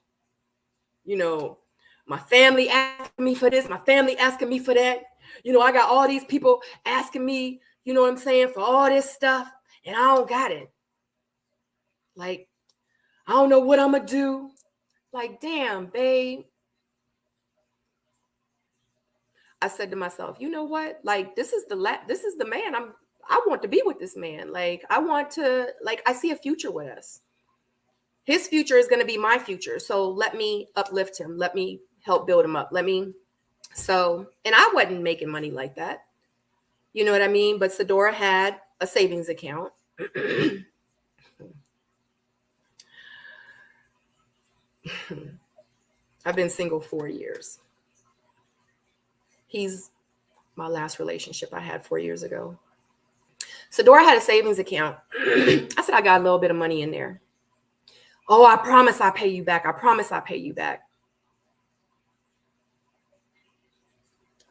My family asking me for this, my family asking me for that. I got all these people asking me, you know what I'm saying, for all this stuff, and I don't got it. Like, I don't know what I'm gonna do. Like, damn, babe. I said to myself, you know what? Like, this is the man I want to be with this man. Like, I want to, like, I see a future with us. His future is going to be my future. So let me uplift him. Let me help build him up. So, and I wasn't making money like that. You know what I mean? But Sadora had a savings account. I've been single 4 years. He's my last relationship I had 4 years ago. Sadora had a savings account. I said, I got a little bit of money in there. Oh, I promise I'll pay you back. I promise I'll pay you back.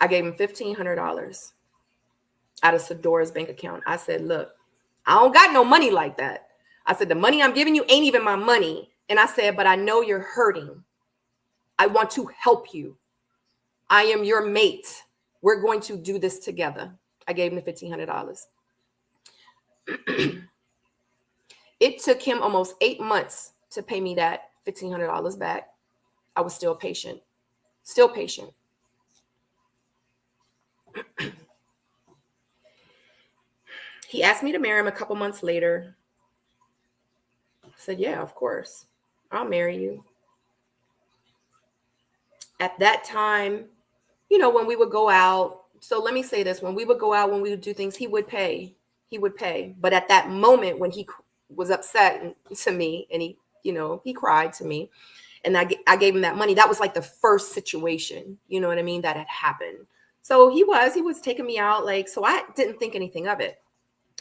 I gave him $1,500 out of Sadora's bank account. I said, look, I don't got no money like that. I said, the money I'm giving you ain't even my money. And I said, but I know you're hurting. I want to help you. I am your mate. We're going to do this together. I gave him the $1,500. It took him almost 8 months to pay me that $1,500 back. I was still patient. Still patient. He asked me to marry him a couple months later. I said, yeah, of course. I'll marry you. At that time, you know, when we would go out, so let me say this, when we would go out, when we would do things, he would pay. He would pay. But at that moment when he was upset to me and he, you know, he cried to me and I gave him that money. That was like the first situation, you know what I mean, that had happened. So he was taking me out, like, so I didn't think anything of it.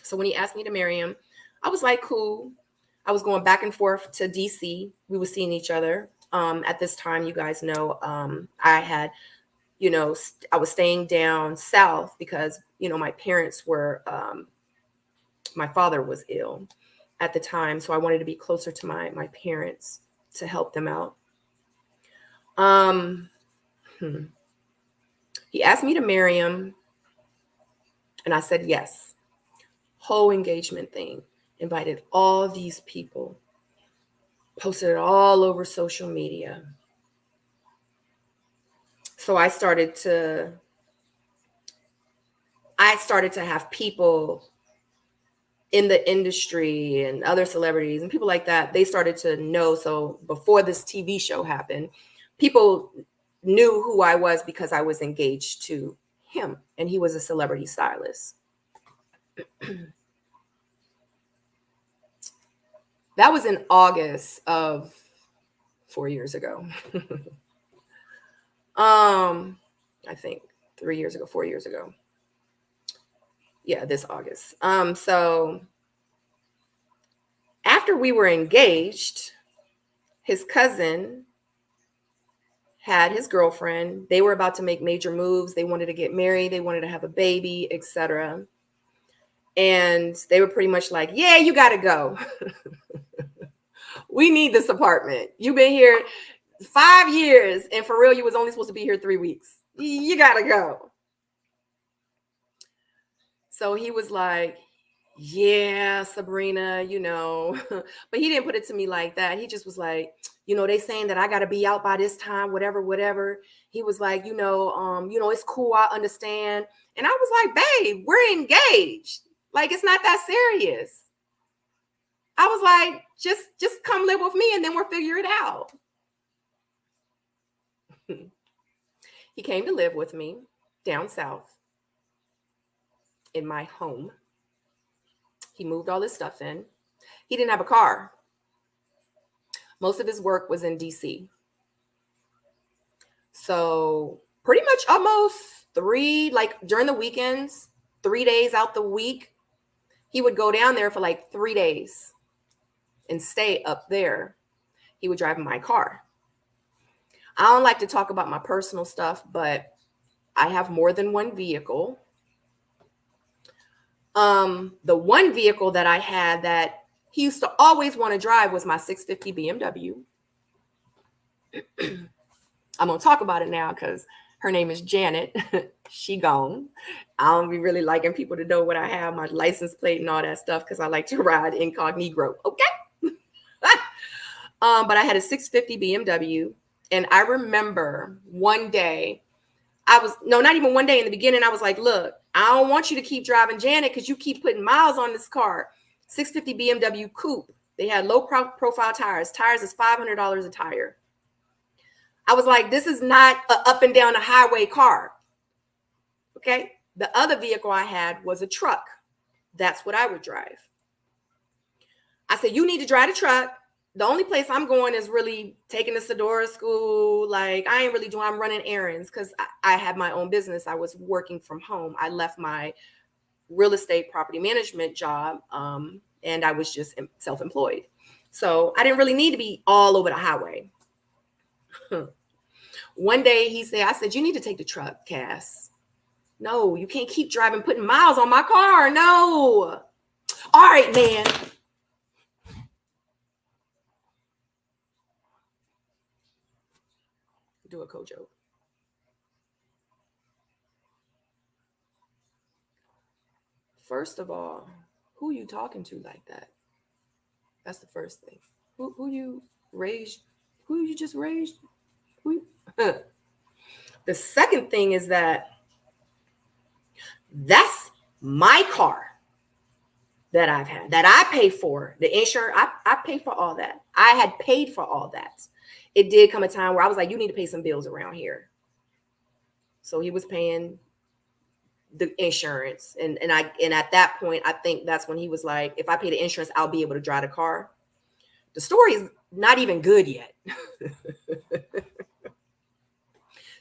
So when he asked me to marry him, I was like, cool. I was going back and forth to DC. We were seeing each other. At this time, you guys know, I had, you know, I was staying down south because, you know, my parents were, my father was ill at the time. So I wanted to be closer to my parents to help them out. He asked me to marry him. And I said, yes. Whole engagement thing. Invited all these people. Posted it all over social media. So I started to have people in the industry and other celebrities and people like that. They started to know. So before this TV show happened, people knew who I was because I was engaged to him and he was a celebrity stylist. That was in August of 4 years ago. I think 3 years ago, 4 years ago. Yeah, this August. So after we were engaged, his cousin had his girlfriend. They were about to make major moves. They wanted to get married. They wanted to have a baby, etc. And they were pretty much like, yeah, you got to go. We need this apartment. You've been here 5 years. And for real, you was only supposed to be here 3 weeks. You got to go. So he was like, yeah, Sabrina, you know, but he didn't put it to me like that. He just was like, you know, they saying that I got to be out by this time, whatever. He was like, you know, it's cool. I understand. And I was like, babe, we're engaged. Like, it's not that serious. I was like, just come live with me and then we'll figure it out. He came to live with me down south in my home. He moved all his stuff in. He didn't have a car. Most of his work was in DC. So pretty much almost during the weekends, 3 days out the week, he would go down there for like 3 days and stay up there. He would drive my car. I don't like to talk about my personal stuff, but I have more than one vehicle. The one vehicle that I had that he used to always want to drive was my 650 BMW. I'm going to talk about it now because her name is Janet. She gone. I don't be really liking people to know what I have, my license plate and all that stuff, because I like to ride incognito. Okay. But I had a 650 BMW. And I remember one day not even one day in the beginning. I was like, look, I don't want you to keep driving Janet because you keep putting miles on this car. 650 BMW coupe. They had low profile tires. Tires is $500 a tire. I was like, this is not a up and down a highway car. Okay. The other vehicle I had was a truck. That's what I would drive. I said, you need to drive the truck. The only place I'm going is really taking the Sedora school. Like, I ain't really doing, I'm running errands because I had my own business. I was working from home. I left my real estate property management job and I was just self-employed. So I didn't really need to be all over the highway. One day I said, you need to take the truck, Cass. No, you can't keep driving, putting miles on my car. No. All right, man. Do a Kojo. First of all, who you talking to like that? That's the first thing. Who you raised? Who you just raised? The second thing is that's my car that I've had, that I pay for. The insurance, I pay for all that. I had paid for all that. It did come a time where I was like, you need to pay some bills around here. So he was paying the insurance. And at that point, I think that's when he was like, if I pay the insurance, I'll be able to drive the car. The story is not even good yet.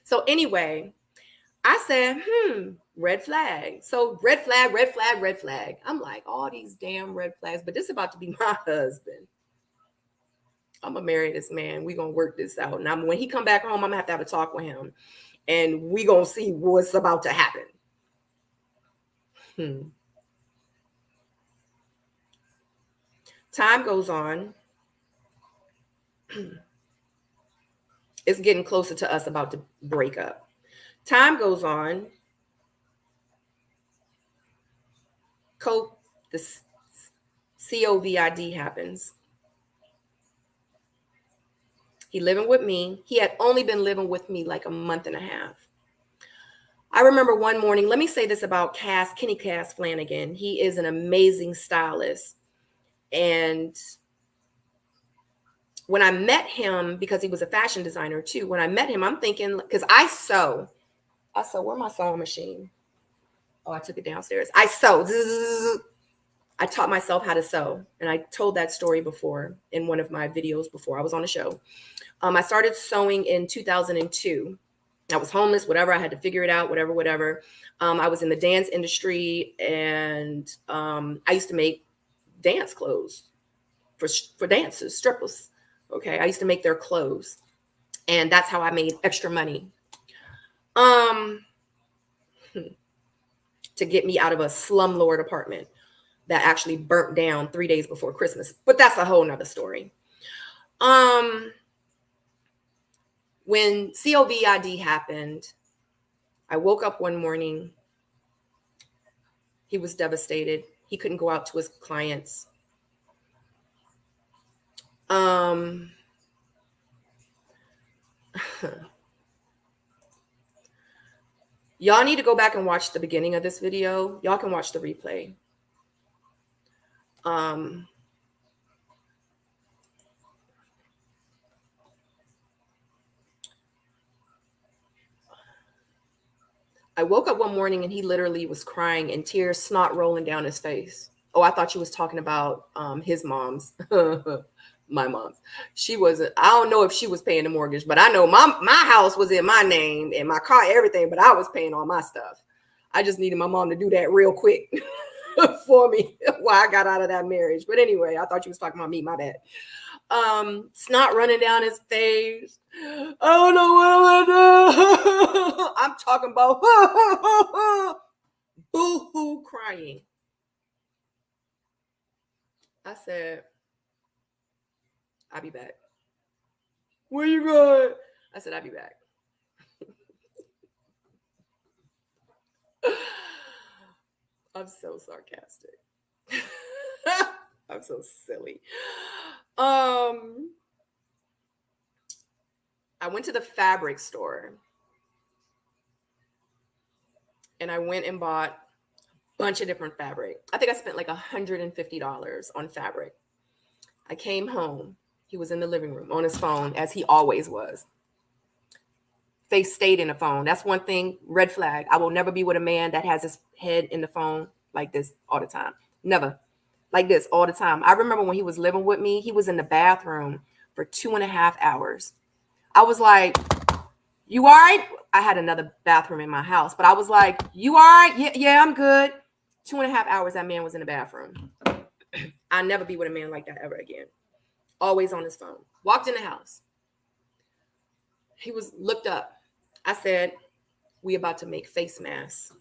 So anyway, I said, red flag. So red flag, red flag, red flag. I'm like, all these damn red flags, but this is about to be my husband. I'm gonna marry this man. We're gonna work this out. Now, when he come back home, I'm gonna have to have a talk with him and we gonna see what's about to happen. Time goes on. It's getting closer to us about to break up. Time goes on. The COVID happens. He living with me. He had only been living with me like a month and a half. I remember one morning, let me say this about Kenny Cass Flanagan. He is an amazing stylist. And when I met him, because he was a fashion designer too, when I met him, I'm thinking, because I sew, where's my sewing machine? Oh, I took it downstairs. I sew. I taught myself how to sew. And I told that story before in one of my videos before I was on the show. I started sewing in 2002. I was homeless, whatever. I had to figure it out, whatever. I was in the dance industry and I used to make dance clothes for dancers, strippers. Okay. I used to make their clothes and that's how I made extra money. To get me out of a slumlord apartment that actually burnt down 3 days before Christmas. But that's a whole nother story. When COVID happened, I woke up one morning. He was devastated. He couldn't go out to his clients. Y'all need to go back and watch the beginning of this video. Y'all can watch the replay. I woke up one morning and he literally was crying and tears, snot rolling down his face. Oh, I thought you was talking about his mom's, my mom's. She wasn't, I don't know if she was paying the mortgage, but I know my house was in my name and my car, everything, but I was paying all my stuff. I just needed my mom to do that real quick for me while I got out of that marriage. But anyway, I thought you was talking about me, my bad. Snot running down his face. I don't know what I'm gonna do. I'm talking about boo-hoo crying. I said, I'll be back. Where you going? I said, I'll be back. I'm so sarcastic. I'm so silly. I went to the fabric store and I went and bought a bunch of different fabric. I think I spent like $150 on fabric. I came home. He was in the living room on his phone, as he always was. Face stayed in the phone. That's one thing, red flag. I will never be with a man that has his head in the phone like this all the time. Never. Like this all the time. I remember when he was living with me, he was in the bathroom for 2.5 hours. I was like, you all right? I had another bathroom in my house, but I was like, you all right? Yeah, I'm good. 2.5 hours that man was in the bathroom. I'll never be with a man like that ever again. Always on his phone. Walked in the house. He was looked up. I said, we about to make face masks.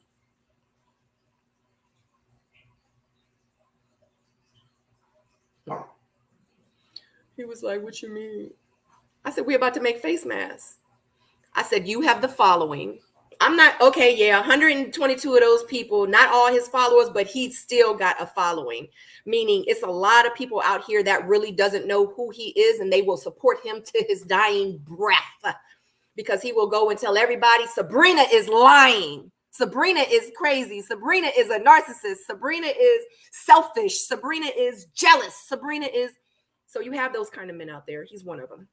He was like, what you mean? I said, we about to make face masks. I said, you have the following. I'm not, okay, yeah, 122 of those people, not all his followers, but he still got a following. Meaning it's a lot of people out here that really doesn't know who he is, and they will support him to his dying breath. Because he will go and tell everybody Sabrina is lying. Sabrina is crazy. Sabrina is a narcissist. Sabrina is selfish. Sabrina is jealous. Sabrina is. So you have those kind of men out there. He's one of them.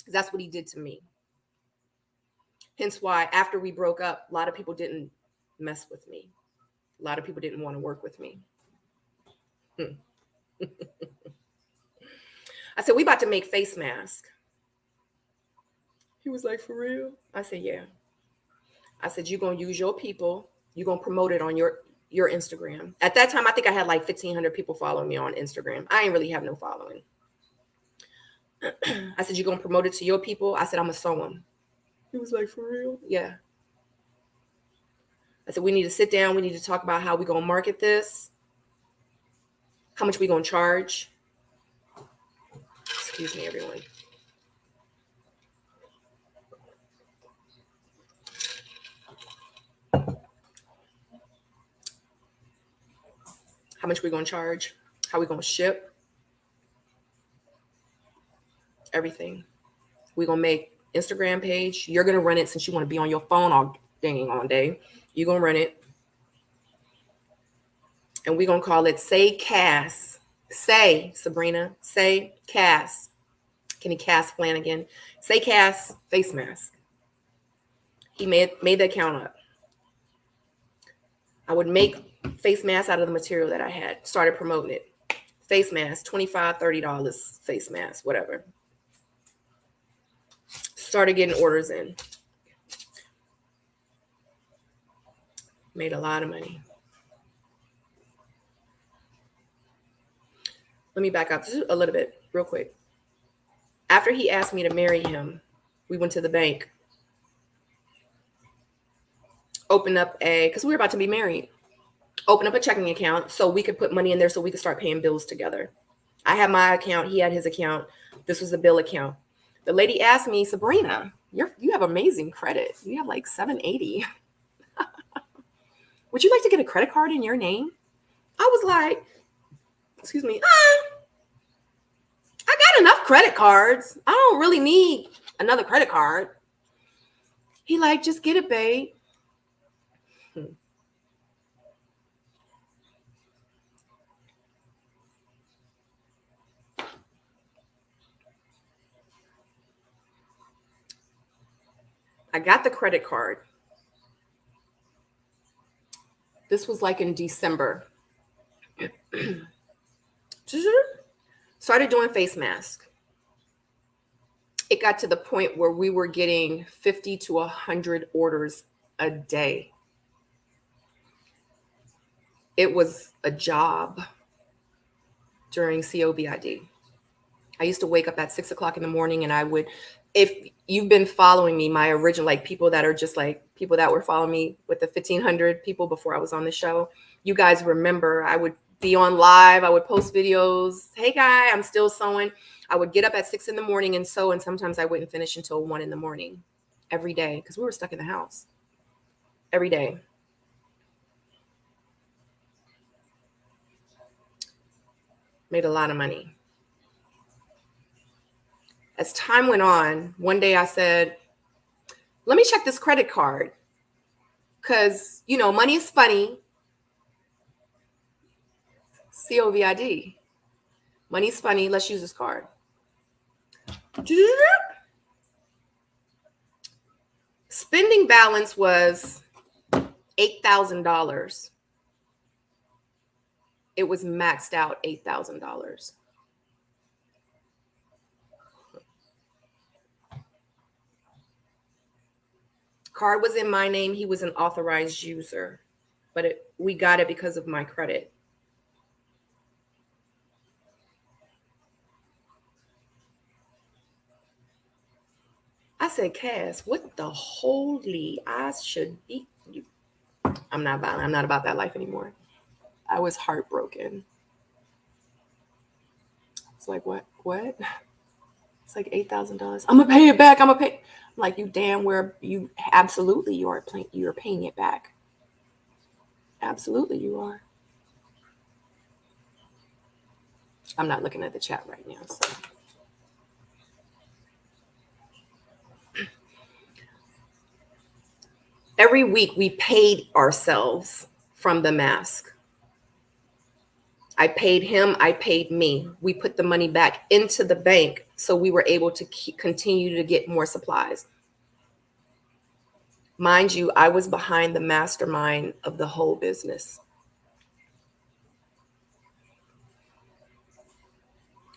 That's what he did to me. Hence why after we broke up, a lot of people didn't mess with me. A lot of people didn't want to work with me. I said, we about to make face masks. He was like, for real? I said, yeah. I said, you're going to use your people. You're going to promote it on your Instagram. At that time, I think I had like 1,500 people following me on Instagram. I ain't really have no following. I said, you're going to promote it to your people? I said, I'm going to sew them. He was like, for real? Yeah. I said, we need to sit down. We need to talk about how we're going to market this. How much we going to charge. Excuse me, everyone. How much we going to charge. How we going to ship. Everything. We're going to make Instagram page. You're going to run it since you want to be on your phone all day. You're going to run it. And we're going to call it Say Cass. Say, Sabrina. Say Cass. Kenny Cass Flanagan. Say Cass face mask. He made the account up. I would make face masks out of the material that I had. Started promoting it. Face mask, $25, $30 face mask, whatever. Started getting orders in. Made a lot of money. Let me back up just a little bit, real quick. After he asked me to marry him, we went to the bank. Opened up because we were about to be married. Open up a checking account so we could put money in there so we could start paying bills together. I had my account. He had his account. This was the bill account. The lady asked me, Sabrina, you have amazing credit. You have like 780. Would you like to get a credit card in your name? I was like, excuse me, I got enough credit cards. I don't really need another credit card. He like, just get it, babe. I got the credit card. This was like in December. Started doing face masks. It got to the point where we were getting 50 to 100 orders a day. It was a job during COVID. I used to wake up at 6 o'clock in the morning, and I would, if you've been following me, my original, like people that are just like people that were following me with the 1,500 people before I was on the show, you guys remember I would be on live. I would post videos. Hey, guy, I'm still sewing. I would get up at 6 in the morning and sew, and sometimes I wouldn't finish until 1 in the morning every day because we were stuck in the house every day. Made a lot of money. As time went on, one day I said, let me check this credit card because, money is funny. COVID. Money's funny. Let's use this card. Spending balance was $8,000. It was maxed out $8,000. Card was in my name. He was an authorized user, but we got it because of my credit. I said, Cass, what the holy I should be? I'm not about that life anymore. I was heartbroken. It's like, what? It's like $8,000. I'm gonna pay it back. I'm like, you damn where you absolutely you're paying it back. Absolutely you are. I'm not looking at the chat right now. So. Every week we paid ourselves from the mask. I paid him, I paid me. We put the money back into the bank so we were able to continue to get more supplies. Mind you, I was behind the mastermind of the whole business.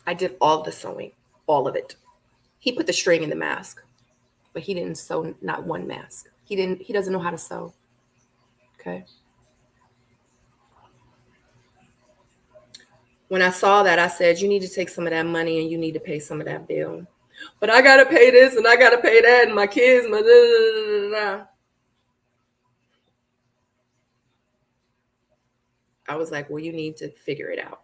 I did all the sewing, all of it. He put the string in the mask, but he didn't sew not one mask. He doesn't know how to sew. Okay. When I saw that, I said, you need to take some of that money and you need to pay some of that bill. But I got to pay this and I got to pay that and my kids, my da, da, da, da. I was like, well, you need to figure it out.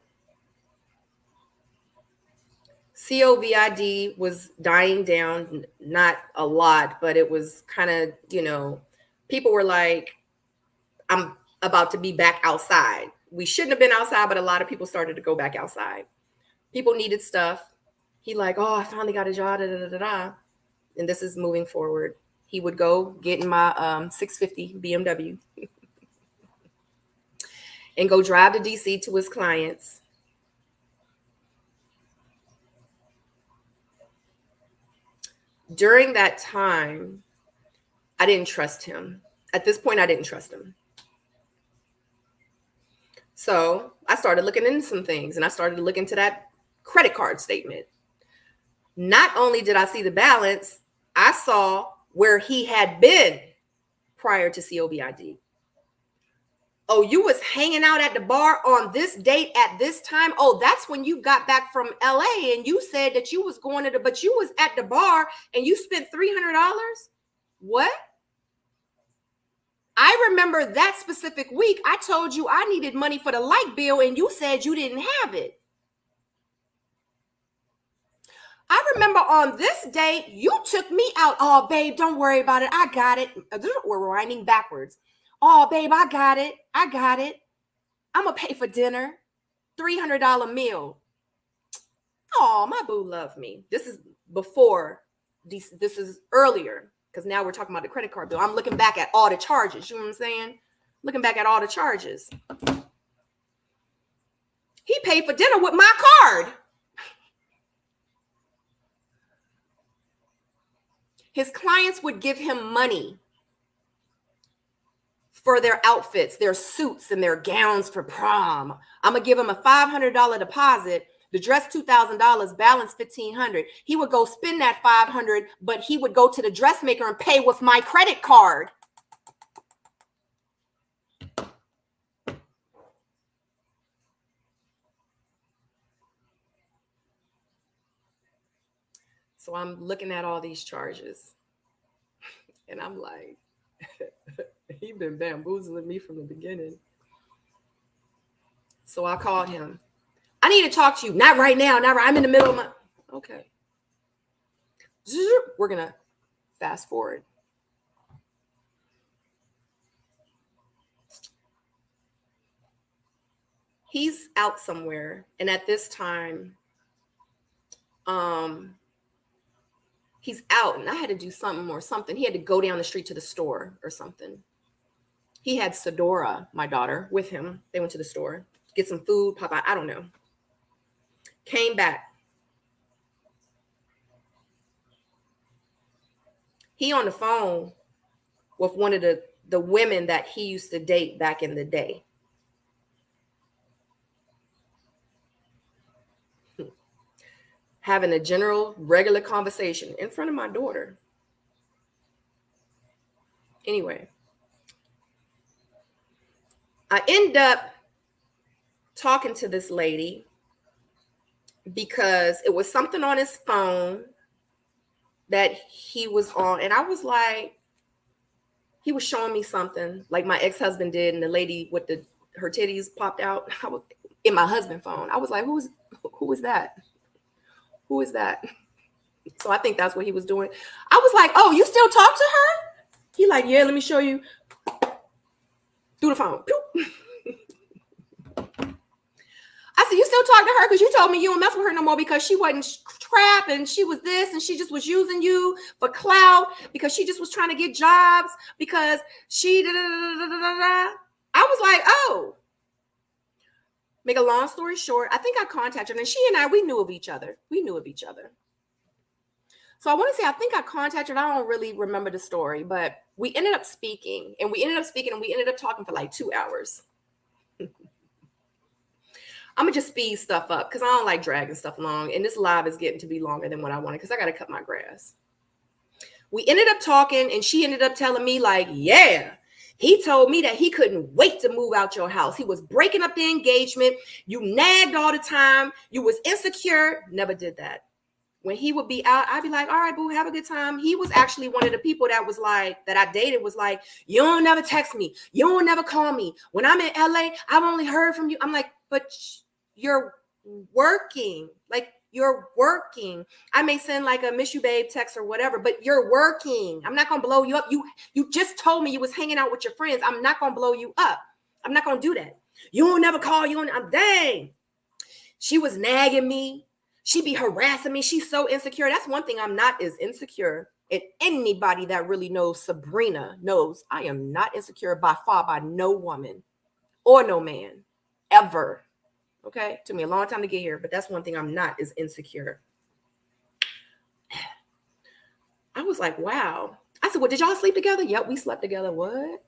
COVID was dying down, not a lot, but it was kind of, people were like, I'm about to be back outside. We shouldn't have been outside, but a lot of people started to go back outside. People needed stuff. He like, oh, I finally got a job, da, da, da, da. And this is moving forward. He would go get in my 650 BMW and go drive to DC to his clients. During that time, I didn't trust him. At this point, I didn't trust him. So I started looking into some things and I started to look into that credit card statement. Not only did I see the balance, I saw where he had been prior to COVID. Oh, you was hanging out at the bar on this date at this time. Oh, that's when you got back from LA and you said that you was going to but you was at the bar and you spent $300. What? I remember that specific week, I told you I needed money for the light bill and you said you didn't have it. I remember on this date, you took me out. Oh, babe, don't worry about it. I got it. We're winding backwards. Oh, babe, I got it. I'm going to pay for dinner. $300 meal. Oh, my boo loved me. This is before. This is earlier. Because now we're talking about the credit card bill. I'm looking back at all the charges. You know what I'm saying? Looking back at all the charges. He paid for dinner with my card. His clients would give him money for their outfits, their suits and their gowns for prom. I'm going to give him a $500 deposit. The dress $2,000, balance $1,500. He would go spend that $500, but he would go to the dressmaker and pay with my credit card. So I'm looking at all these charges, and I'm like, he been bamboozling me from the beginning. So I called him. I need to talk to you. Not right now. I'm in the middle of my. Okay. We're going to fast forward. He's out somewhere. And at this time, he's out and I had to do something or something. He had to go down the street to the store or something. He had Sedora, my daughter, with him. They went to the store, get some food, pop out, I don't know. Came back. He on the phone with one of the women that he used to date back in the day. Having a general, regular conversation in front of my daughter. Anyway, I end up talking to this lady because it was something on his phone that he was on. And I was like, he was showing me something like my ex-husband did, and the lady with her titties popped out. I was in my husband's phone. I was like, who is that? Who is that? So I think that's what he was doing. I was like, oh, you still talk to her? He like, yeah, let me show you. Through the phone. I said, you still talk to her because you told me you don't mess with her no more because she wasn't crap and she was this and she just was using you for clout because she just was trying to get jobs because she I was like, oh. Make a long story short, I think I contacted her, and she and I, we knew of each other. So I want to say, I think I contacted her. I don't really remember the story, but we ended up speaking and we ended up talking for like 2 hours. I'm going to just speed stuff up because I don't like dragging stuff along. And this live is getting to be longer than what I wanted because I got to cut my grass. We ended up talking and she ended up telling me like, yeah, he told me that he couldn't wait to move out your house. He was breaking up the engagement. You nagged all the time. You was insecure. Never did that. When he would be out, I'd be like, all right, boo, have a good time. He was actually one of the people that was like, that I dated was like, you don't never text me. You don't never call me. When I'm in LA, I've only heard from you. I'm like, but you're working. Like, you're working. I may send like a miss you babe text or whatever, but you're working. I'm not going to blow you up. You just told me you was hanging out with your friends. I'm not going to blow you up. I'm not going to do that. You don't never call. I'm dang. She was nagging me. She be harassing me. She's so insecure. That's one thing I'm not is insecure. And anybody that really knows Sabrina knows I am not insecure by far by no woman or no man ever. Okay. It took me a long time to get here, but that's one thing I'm not is insecure. I was like, wow. I said, well, did y'all sleep together? Yep, we slept together. What?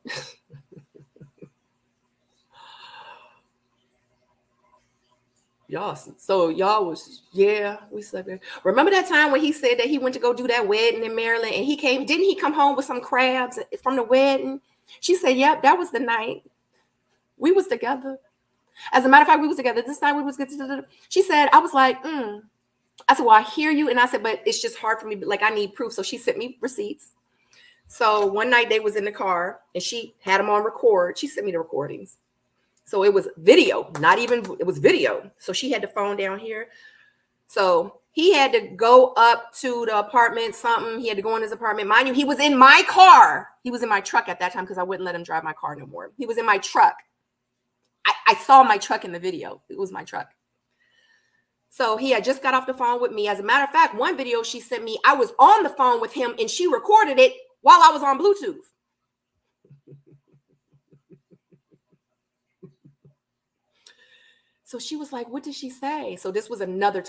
Y'all, so y'all was, yeah, we slept there. Remember that time when he said that he went to go do that wedding in Maryland and didn't he come home with some crabs from the wedding? She said, yep, that was the night. We was together. As a matter of fact, we was together. This night we was together. She said, I was like, I said, well, I hear you. And I said, but it's just hard for me. Like, I need proof. So she sent me receipts. So one night they was in the car and she had them on record. She sent me the recordings. So it was video, it was video. So she had the phone down here. So he had to go up to the apartment, He had to go in his apartment. Mind you, he was in my car. He was in my truck at that time because I wouldn't let him drive my car no more. He was in my truck. I saw my truck in the video. It was my truck. So he had just got off the phone with me. As a matter of fact, one video she sent me, I was on the phone with him and she recorded it while I was on Bluetooth. So she was like, what did she say? So this was another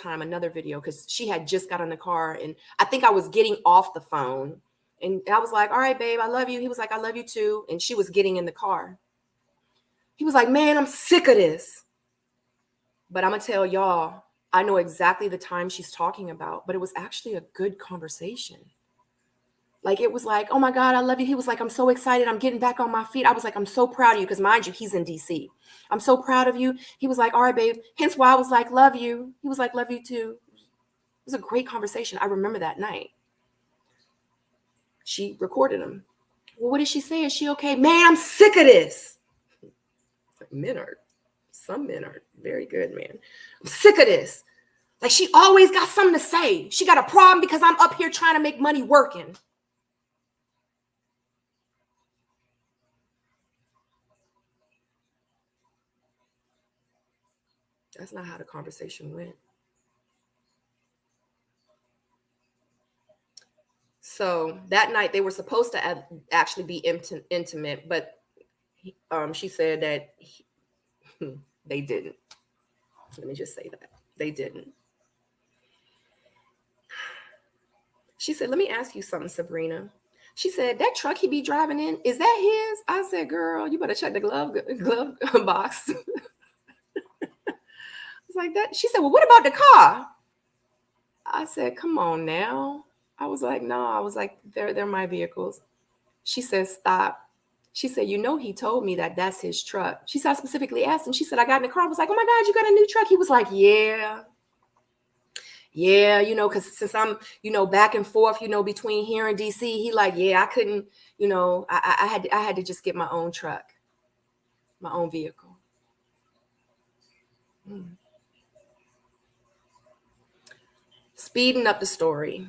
video, because she had just got in the car and I think I was getting off the phone. And I was like, all right, babe, I love you. He was like, I love you too. And she was getting in the car. He was like, man, I'm sick of this. But I'm going to tell y'all, I know exactly the time she's talking about, but it was actually a good conversation. Like, it was like, oh my God, I love you. He was like, I'm so excited. I'm getting back on my feet. I was like, I'm so proud of you. Because mind you, he's in DC. I'm so proud of you. He was like, all right, babe. Hence why I was like, love you. He was like, love you too. It was a great conversation. I remember that night. She recorded him. Well, what did she say? Is she okay? Man, I'm sick of this. Some men are very good, man. I'm sick of this. Like, she always got something to say. She got a problem because I'm up here trying to make money working. That's not how the conversation went. So that night they were supposed to actually be intimate, but She said that they didn't. Let me just say that they didn't. She said, let me ask you something, Sabrina. She said, that truck he be driving in, is that his? I said, girl, you better check the glove box. It's like that. She said, well, what about the car? I said, come on now. I was like, no, I was like, they're my vehicles. She said, stop. She said, you know, he told me that that's his truck. She said, I specifically asked him. She said, I got in the car. I was like, oh my God, you got a new truck? He was like, yeah. Yeah, because since I'm, back and forth, between here and DC, he like, yeah, I couldn't, I had to just get my own truck, my own vehicle. Speeding up the story.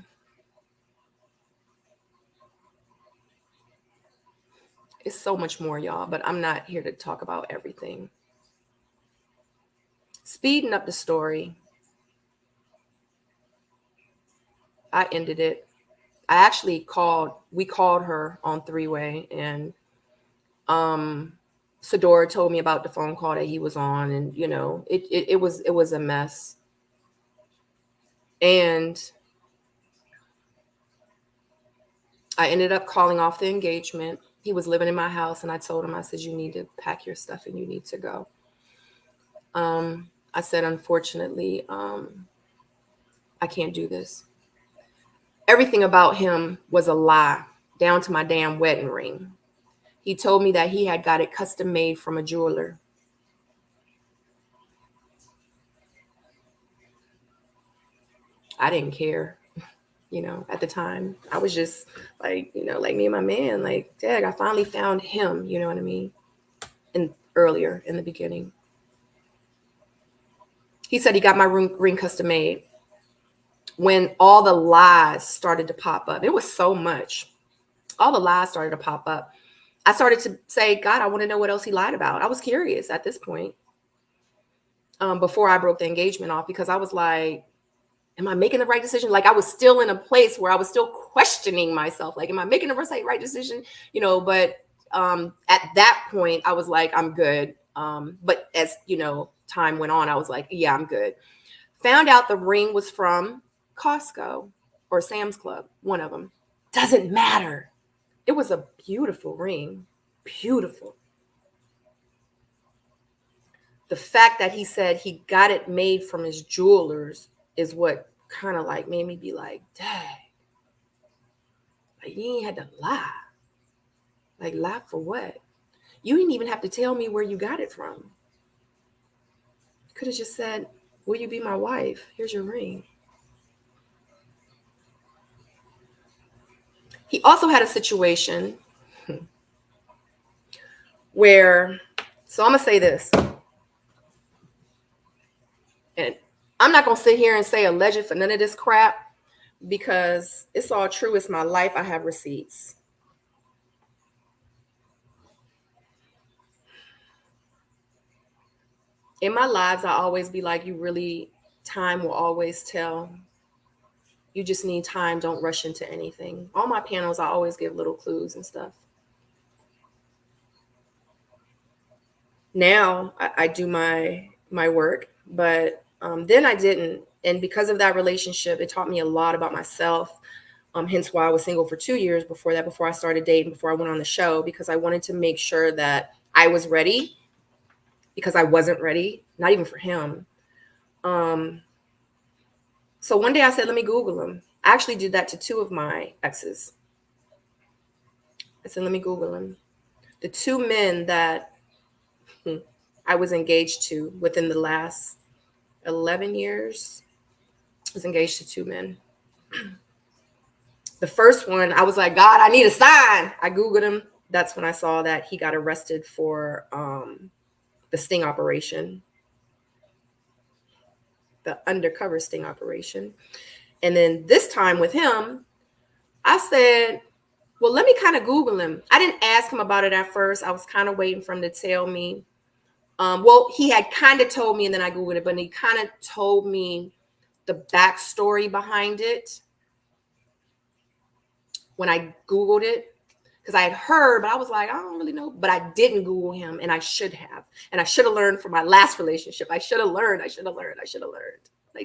It's so much more, y'all, but I'm not here to talk about everything. Speeding up the story. I ended it. I actually we called her on three-way, and Sadora told me about the phone call that he was on, and it was a mess. And I ended up calling off the engagement. He was living in my house, and I told him, I said, you need to pack your stuff and you need to go. I said, unfortunately, I can't do this. Everything about him was a lie, down to my damn wedding ring. He told me that he had got it custom made from a jeweler. I didn't care, at the time. I was just like, like me and my man, like, dang, I finally found him, you know what I mean? And earlier in the beginning. He said he got my ring custom made. When all the lies started to pop up, it was so much. All the lies started to pop up. I started to say, God, I want to know what else he lied about. I was curious at this point, before I broke the engagement off, because I was like, am I making the right decision? Like, I was still in a place where I was still questioning myself. Like, am I making the right decision? But at that point, I was like, I'm good. But as, time went on, I was like, yeah, I'm good. Found out the ring was from Costco or Sam's Club, one of them. Doesn't matter. It was a beautiful ring. Beautiful. The fact that he said he got it made from his jewelers is what kind of like made me be like, dang. Like, you ain't had to lie. Like, lie for what? You didn't even have to tell me where you got it from. You could have just said, will you be my wife? Here's your ring. He also had a situation where, so I'm going to say this. And I'm not going to sit here and say alleged for none of this crap, because it's all true. It's my life. I have receipts. In my lives, I always be like, time will always tell. You just need time. Don't rush into anything. All my panels, I always give little clues and stuff. Now I do my work, but then I didn't. And because of that relationship, it taught me a lot about myself. Hence why I was single for 2 years before that, before I started dating, before I went on the show, because I wanted to make sure that I was ready, because I wasn't ready, not even for him. So one day I said, let me Google him. I actually did that to 2 of my exes. I said, let me Google him. The 2 men that I was engaged to within the last 11 years, I was engaged to 2 men. The first one, I was like, God, I need a sign. I Googled him. That's when I saw that he got arrested for the sting operation, the undercover sting operation. And then this time with him, I said, well, let me kind of Google him. I didn't ask him about it at first. I was kind of waiting for him to tell me. Well, he had kind of told me, and then I Googled it, but he kind of told me the backstory behind it when I Googled it. because I had heard, but I was like, I don't really know. But I didn't Google him, and I should have. And I should have learned from my last relationship. I should have learned. I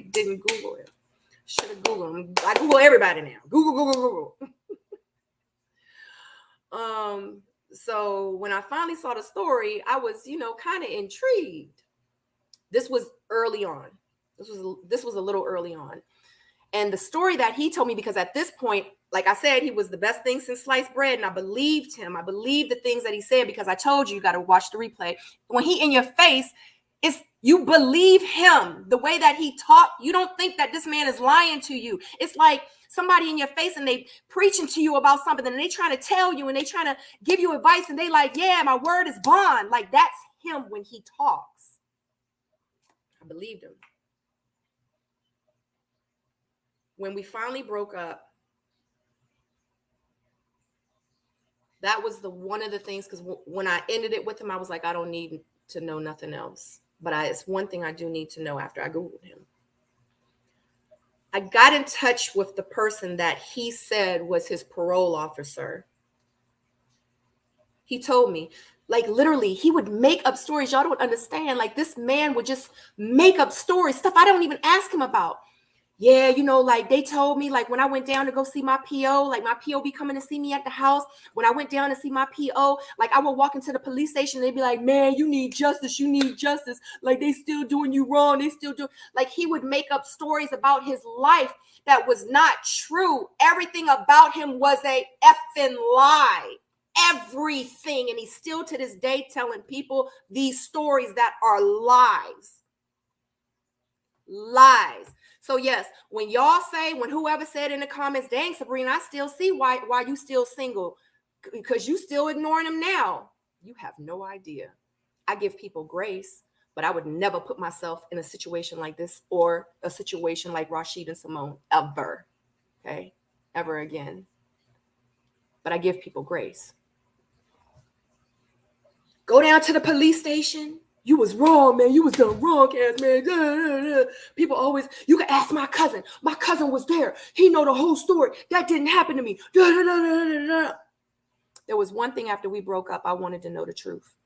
didn't Google him. Should have Googled him. I Google everybody now. Google. So when I finally saw the story, I was, kind of intrigued. This was early on. This was a little early on. And the story that he told me, because at this point, like I said, he was the best thing since sliced bread. And I believed him. I believed the things that he said, because I told you got to watch the replay. When he in your face, you believe him. The way that he talked, you don't think that this man is lying to you. It's like somebody in your face and they preaching to you about something and they trying to tell you and they trying to give you advice and they like, yeah, my word is bond. Like that's him when he talks. I believed him. When we finally broke up, that was one of the things, because when I ended it with him, I was like, I don't need to know nothing else. But it's one thing I do need to know after I Googled him. I got in touch with the person that he said was his parole officer. He told me, like, literally, he would make up stories. Y'all don't understand. Like, this man would just make up stories, stuff I don't even ask him about. Yeah, like they told me, like when I went down to go see my PO, like my PO be coming to see me at the house. When I went down to see my PO, like I would walk into the police station, they'd be like, man, you need justice. Like they still doing you wrong. They still do. Like he would make up stories about his life that was not true. Everything about him was a effing lie. Everything. And he's still to this day telling people these stories that are lies. Lies. So yes, when whoever said in the comments, dang, Sabrina, I still see why you still single, because you still ignoring him now. You have no idea. I give people grace, but I would never put myself in a situation like this or a situation like Rashid and Symone ever. Okay? Ever again. But I give people grace. Go down to the police station. You was wrong, man. You was done wrong, ass man. People always, you can ask my cousin. My cousin was there. He know the whole story. That didn't happen to me. There was one thing after we broke up, I wanted to know the truth.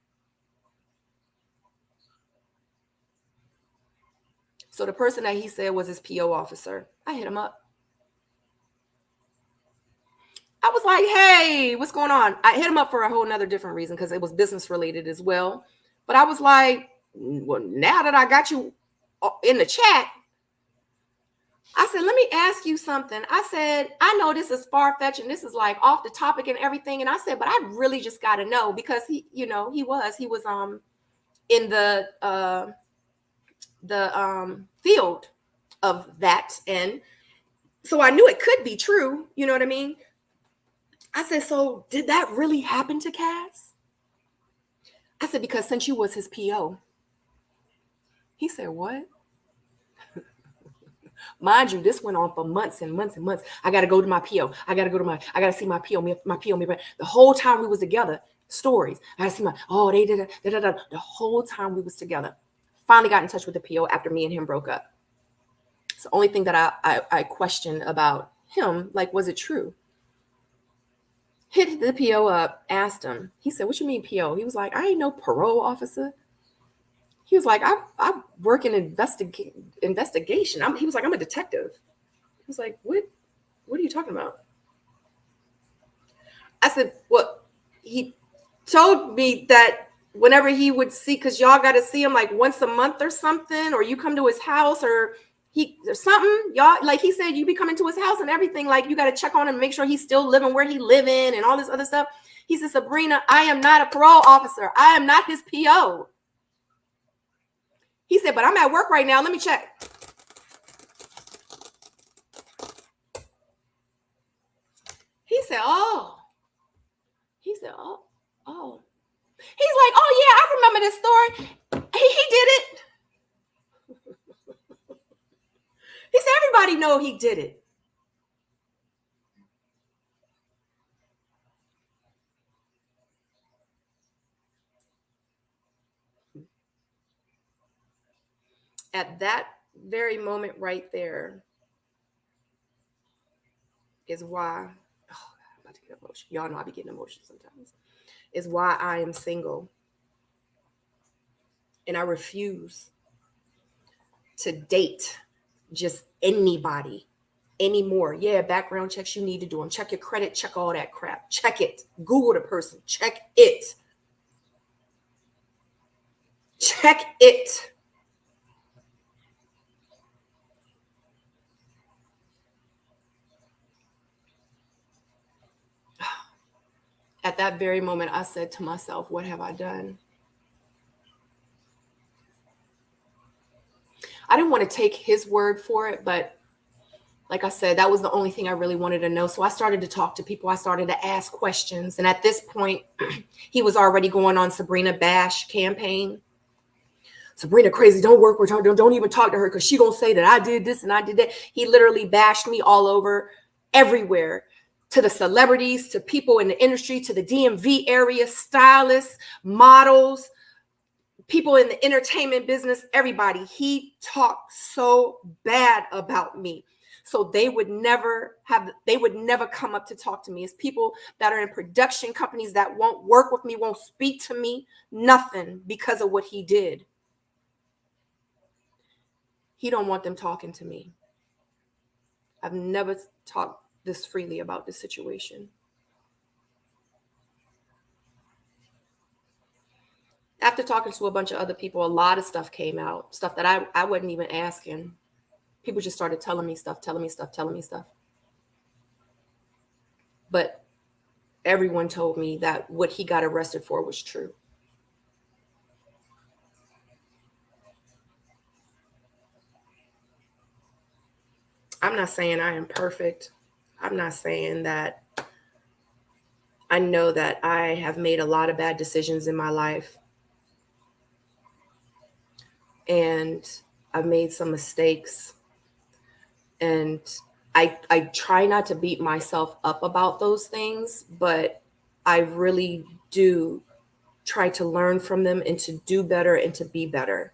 So the person that he said was his PO officer, I hit him up. I was like, hey, what's going on? I hit him up for a whole nother different reason, because it was business related as well. But I was like, well, now that I got you in the chat, I said, let me ask you something. I said, I know this is far-fetched and this is like off the topic and everything. And I said, but I really just got to know, because he was in the field of that. And so I knew it could be true. You know what I mean? I said, so did that really happen to Cass? I said, because since you was his PO. He said, what? Mind you, this went on for months and months and months. I got to go to my PO. I got to see my PO. My PO. The whole time we was together, stories. I got to see they did it. The whole time we was together. Finally got in touch with the PO after me and him broke up. It's the only thing that I questioned about him. Like, was it true? Hit the PO up, asked him. He said, what you mean PO? He was like, I ain't no parole officer. He was like, I work in investigation. He was like, I'm a detective. He was like, what are you talking about? I said, well, he told me that whenever he would see, because y'all got to see him like once a month or something, or you come to his house or something, y'all, like he said, you be coming to his house and everything, like you got to check on him and make sure he's still living where he living and all this other stuff. He said, Sabrina, I am not a parole officer. I am not his PO. He said, but I'm at work right now. Let me check. He said, oh. He's like, oh, yeah, I remember this story. He did it. He said, everybody know he did it. At that very moment right there is why, not to get emotional. Y'all know I be getting emotional sometimes. Is why I am single. And I refuse to date just anybody anymore. Yeah, background checks, you need to do them. Check your credit, check all that crap. Check it. Google the person. Check it. Check it. At that very moment, I said to myself, what have I done? I didn't want to take his word for it, but like I said, that was the only thing I really wanted to know. So I started to talk to people. I started to ask questions. And at this point, he was already going on Sabrina bash campaign. Sabrina crazy, don't work with her. Don't even talk to her because she gonna say that I did this and I did that. He literally bashed me all over, everywhere, to the celebrities, to people in the industry, to the DMV area, stylists, models, people in the entertainment business, everybody. He talked so bad about me. So they would never come up to talk to me. It's people that are in production companies that won't work with me, won't speak to me, nothing, because of what he did. He don't want them talking to me. I've never talked this freely about this situation. After talking to a bunch of other people, a lot of stuff came out, stuff that I wasn't even asking. People just started telling me stuff, telling me stuff, telling me stuff. But everyone told me that what he got arrested for was true. I'm not saying I am perfect. I'm not saying that I know that I have made a lot of bad decisions in my life. And I've made some mistakes. And I try not to beat myself up about those things, but I really do try to learn from them and to do better and to be better.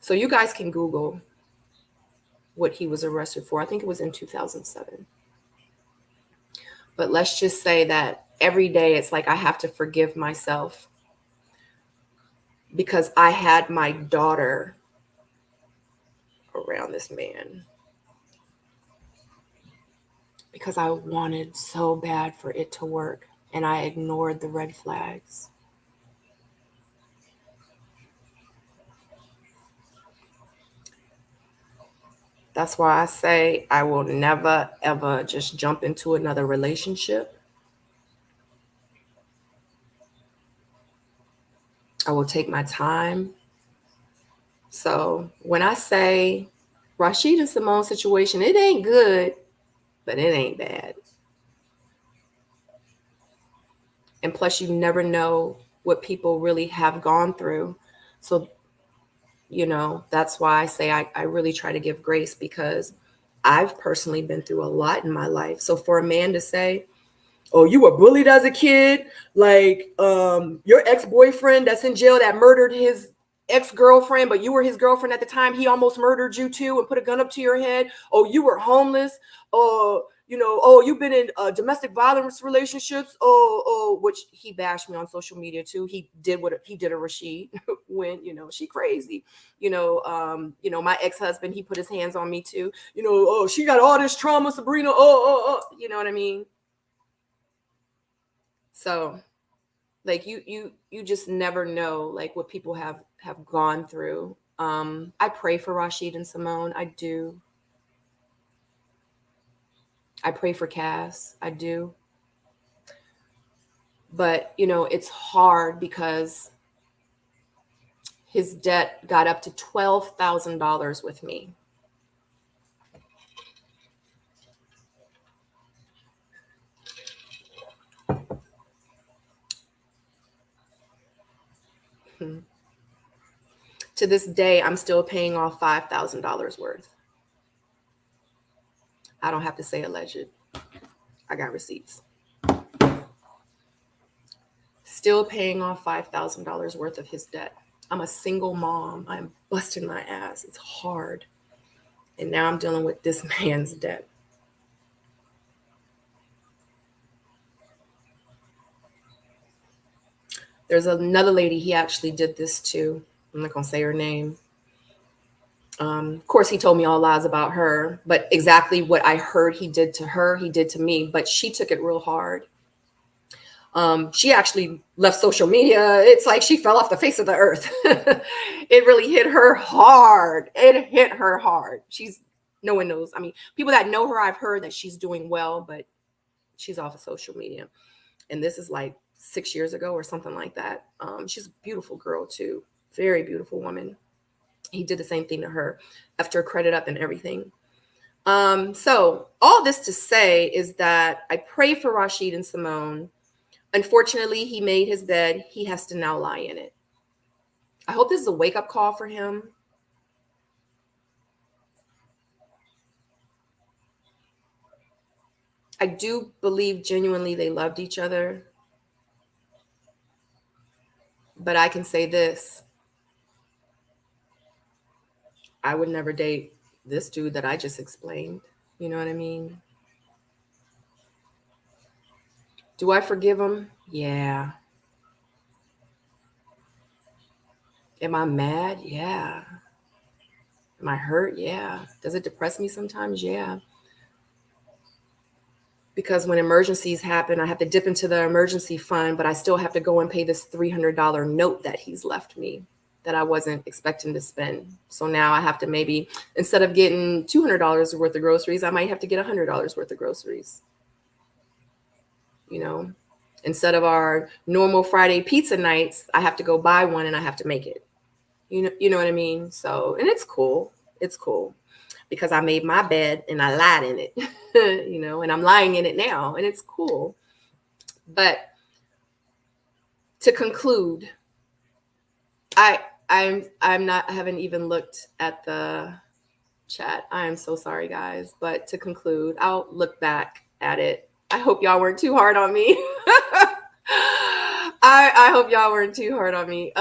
So you guys can Google what he was arrested for. I think it was in 2007. But let's just say that every day it's like I have to forgive myself because I had my daughter around this man. Because I wanted so bad for it to work and I ignored the red flags. That's why I say I will never, ever just jump into another relationship. I will take my time. So when I say Rashid and Symone situation, it ain't good, but it ain't bad. And plus, you never know what people really have gone through. So, that's why I say I really try to give grace because I've personally been through a lot in my life. So for a man to say, oh, you were bullied as a kid, like your ex-boyfriend that's in jail that murdered his ex-girlfriend, but you were his girlfriend at the time, he almost murdered you too and put a gun up to your head. Oh, you were homeless. Oh, you've been in domestic violence relationships. Which he bashed me on social media too. He did what he did a Rashid when, she crazy. My ex-husband, he put his hands on me too. Oh, she got all this trauma, Sabrina. You know what I mean? So like you just never know like what people have gone through. I pray for Rashid and Symone. I do. I pray for Cass. I do. But it's hard because his debt got up to $12,000 with me. To this day, I'm still paying off $5,000 worth. I don't have to say alleged. I got receipts. Still paying off $5,000 worth of his debt. I'm a single mom. I'm busting my ass. It's hard. And now I'm dealing with this man's debt. There's another lady he actually did this to. I'm not going to say her name. Of course, he told me all lies about her, but exactly what I heard he did to her, he did to me. But she took it real hard. She actually left social media. It's like she fell off the face of the earth. It really hit her hard. It hit her hard. No one knows. I mean, people that know her, I've heard that she's doing well, but she's off of social media. And this is like 6 years ago or something like that. She's a beautiful girl too. Very beautiful woman. He did the same thing to her, left her credit up and everything. So all this to say is that I pray for Rashid and Symone. Unfortunately, he made his bed. He has to now lie in it. I hope this is a wake-up call for him. I do believe genuinely they loved each other. But I can say this. I would never date this dude that I just explained. You know what I mean? Do I forgive him? Yeah. Am I mad? Yeah. Am I hurt? Yeah. Does it depress me sometimes? Yeah. Because when emergencies happen, I have to dip into the emergency fund, but I still have to go and pay this $300 note that he's left me that I wasn't expecting to spend. So now I have to maybe, instead of getting $200 worth of groceries, I might have to get $100 worth of groceries. You know, instead of our normal Friday pizza nights, I have to go buy one and I have to make it. You know what I mean? So, and it's cool. It's cool because I made my bed and I lied in it, and I'm lying in it now and it's cool. But to conclude, I haven't even looked at the chat. I am so sorry, guys. But to conclude, I'll look back at it. I hope y'all weren't too hard on me. I hope y'all weren't too hard on me.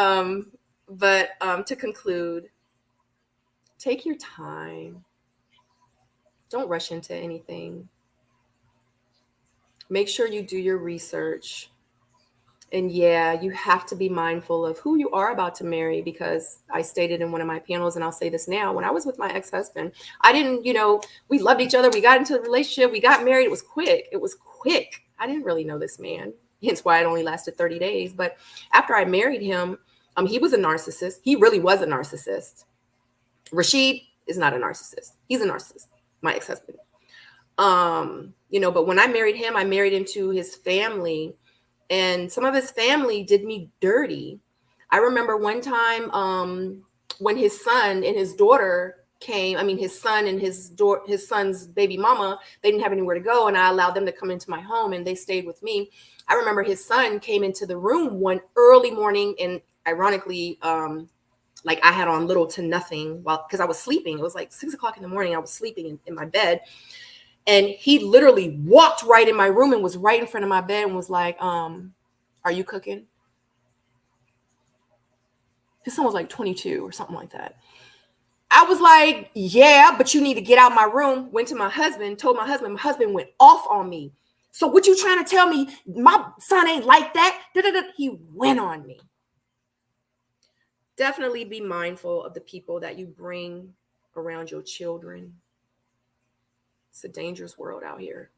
But to conclude, take your time. Don't rush into anything. Make sure you do your research. And yeah, you have to be mindful of who you are about to marry, because I stated in one of my panels, and I'll say this now, when I was with my ex-husband, I didn't, we loved each other. We got into a relationship. We got married. It was quick. I didn't really know this man. Hence why it only lasted 30 days. But after I married him, he was a narcissist. He really was a narcissist. Rashid is not a narcissist. He's a narcissist, my ex-husband. But when I married him, I married into his family, and some of his family did me dirty. I remember one time when his son and his daughter came, his son and his son's baby mama, they didn't have anywhere to go, and I allowed them to come into my home and they stayed with me. I remember his son came into the room one early morning, and ironically, like I had on little to nothing because I was sleeping. It was like 6:00 in the morning. I was sleeping in my bed. And he literally walked right in my room and was right in front of my bed and was like, are you cooking? His son was like 22 or something like that. I was like, yeah, but you need to get out of my room. Went to my husband, told my husband went off on me. So what you trying to tell me? My son ain't like that. Da-da-da. He went on me. Definitely be mindful of the people that you bring around your children. It's a dangerous world out here.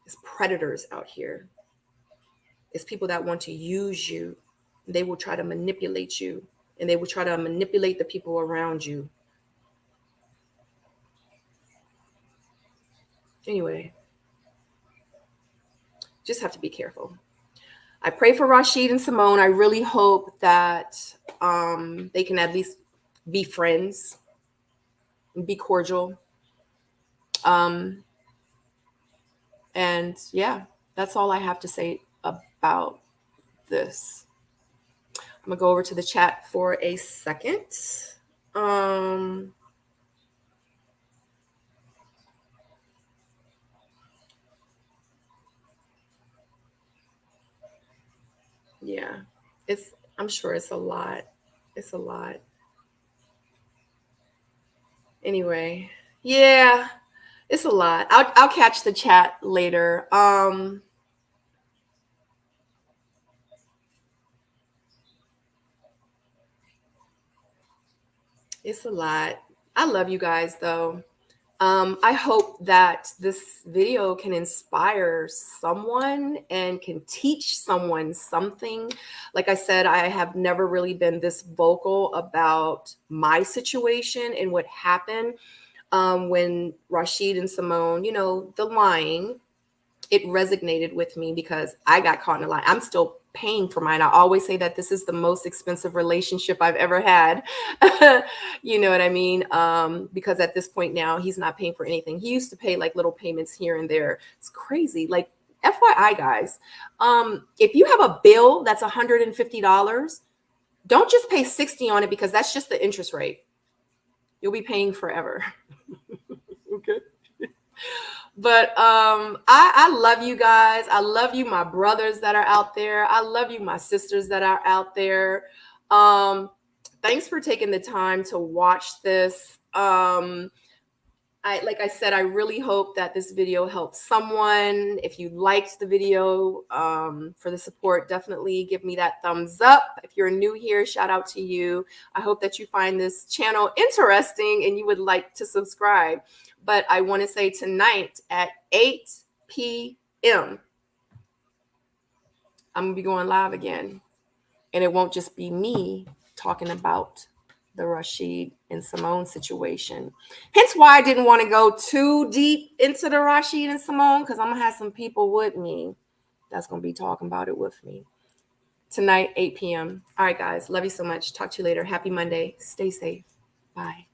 It's predators out here. It's people that want to use you. They will try to manipulate you, and they will try to manipulate the people around you. Anyway, just have to be careful. I pray for Rashid and Symone. I really hope that they can at least be friends, be cordial. And yeah, that's all I have to say about this. I'm gonna go over to the chat for a second. Yeah, I'm sure it's a lot. It's a lot. Anyway, yeah, it's a lot. I'll catch the chat later. It's a lot. I love you guys though. I hope that this video can inspire someone and can teach someone something. Like I said, I have never really been this vocal about my situation and what happened when Rashid and Symone, you know, the lying, it resonated with me because I got caught in a lie. I'm still paying for mine. I always say that this is the most expensive relationship I've ever had. You know what I mean? Because at this point now, he's not paying for anything. He used to pay like little payments here and there. It's crazy. Like, FYI, guys, if you have a bill that's $150, don't just pay 60 on it because that's just the interest rate. You'll be paying forever. Okay. But I love you guys. I love you, my brothers that are out there. I love you, my sisters that are out there. Thanks for taking the time to watch this. Like I said, I really hope that this video helps someone. If you liked the video, for the support, definitely give me that thumbs up. If you're new here, shout out to you. I hope that you find this channel interesting and you would like to subscribe. But I want to say tonight at 8 p.m., I'm going to be going live again. And it won't just be me talking about the Rashid and Symone situation. Hence why I didn't want to go too deep into the Rashid and Symone, because I'm going to have some people with me that's going to be talking about it with me. Tonight, 8 p.m. All right, guys. Love you so much. Talk to you later. Happy Monday. Stay safe. Bye.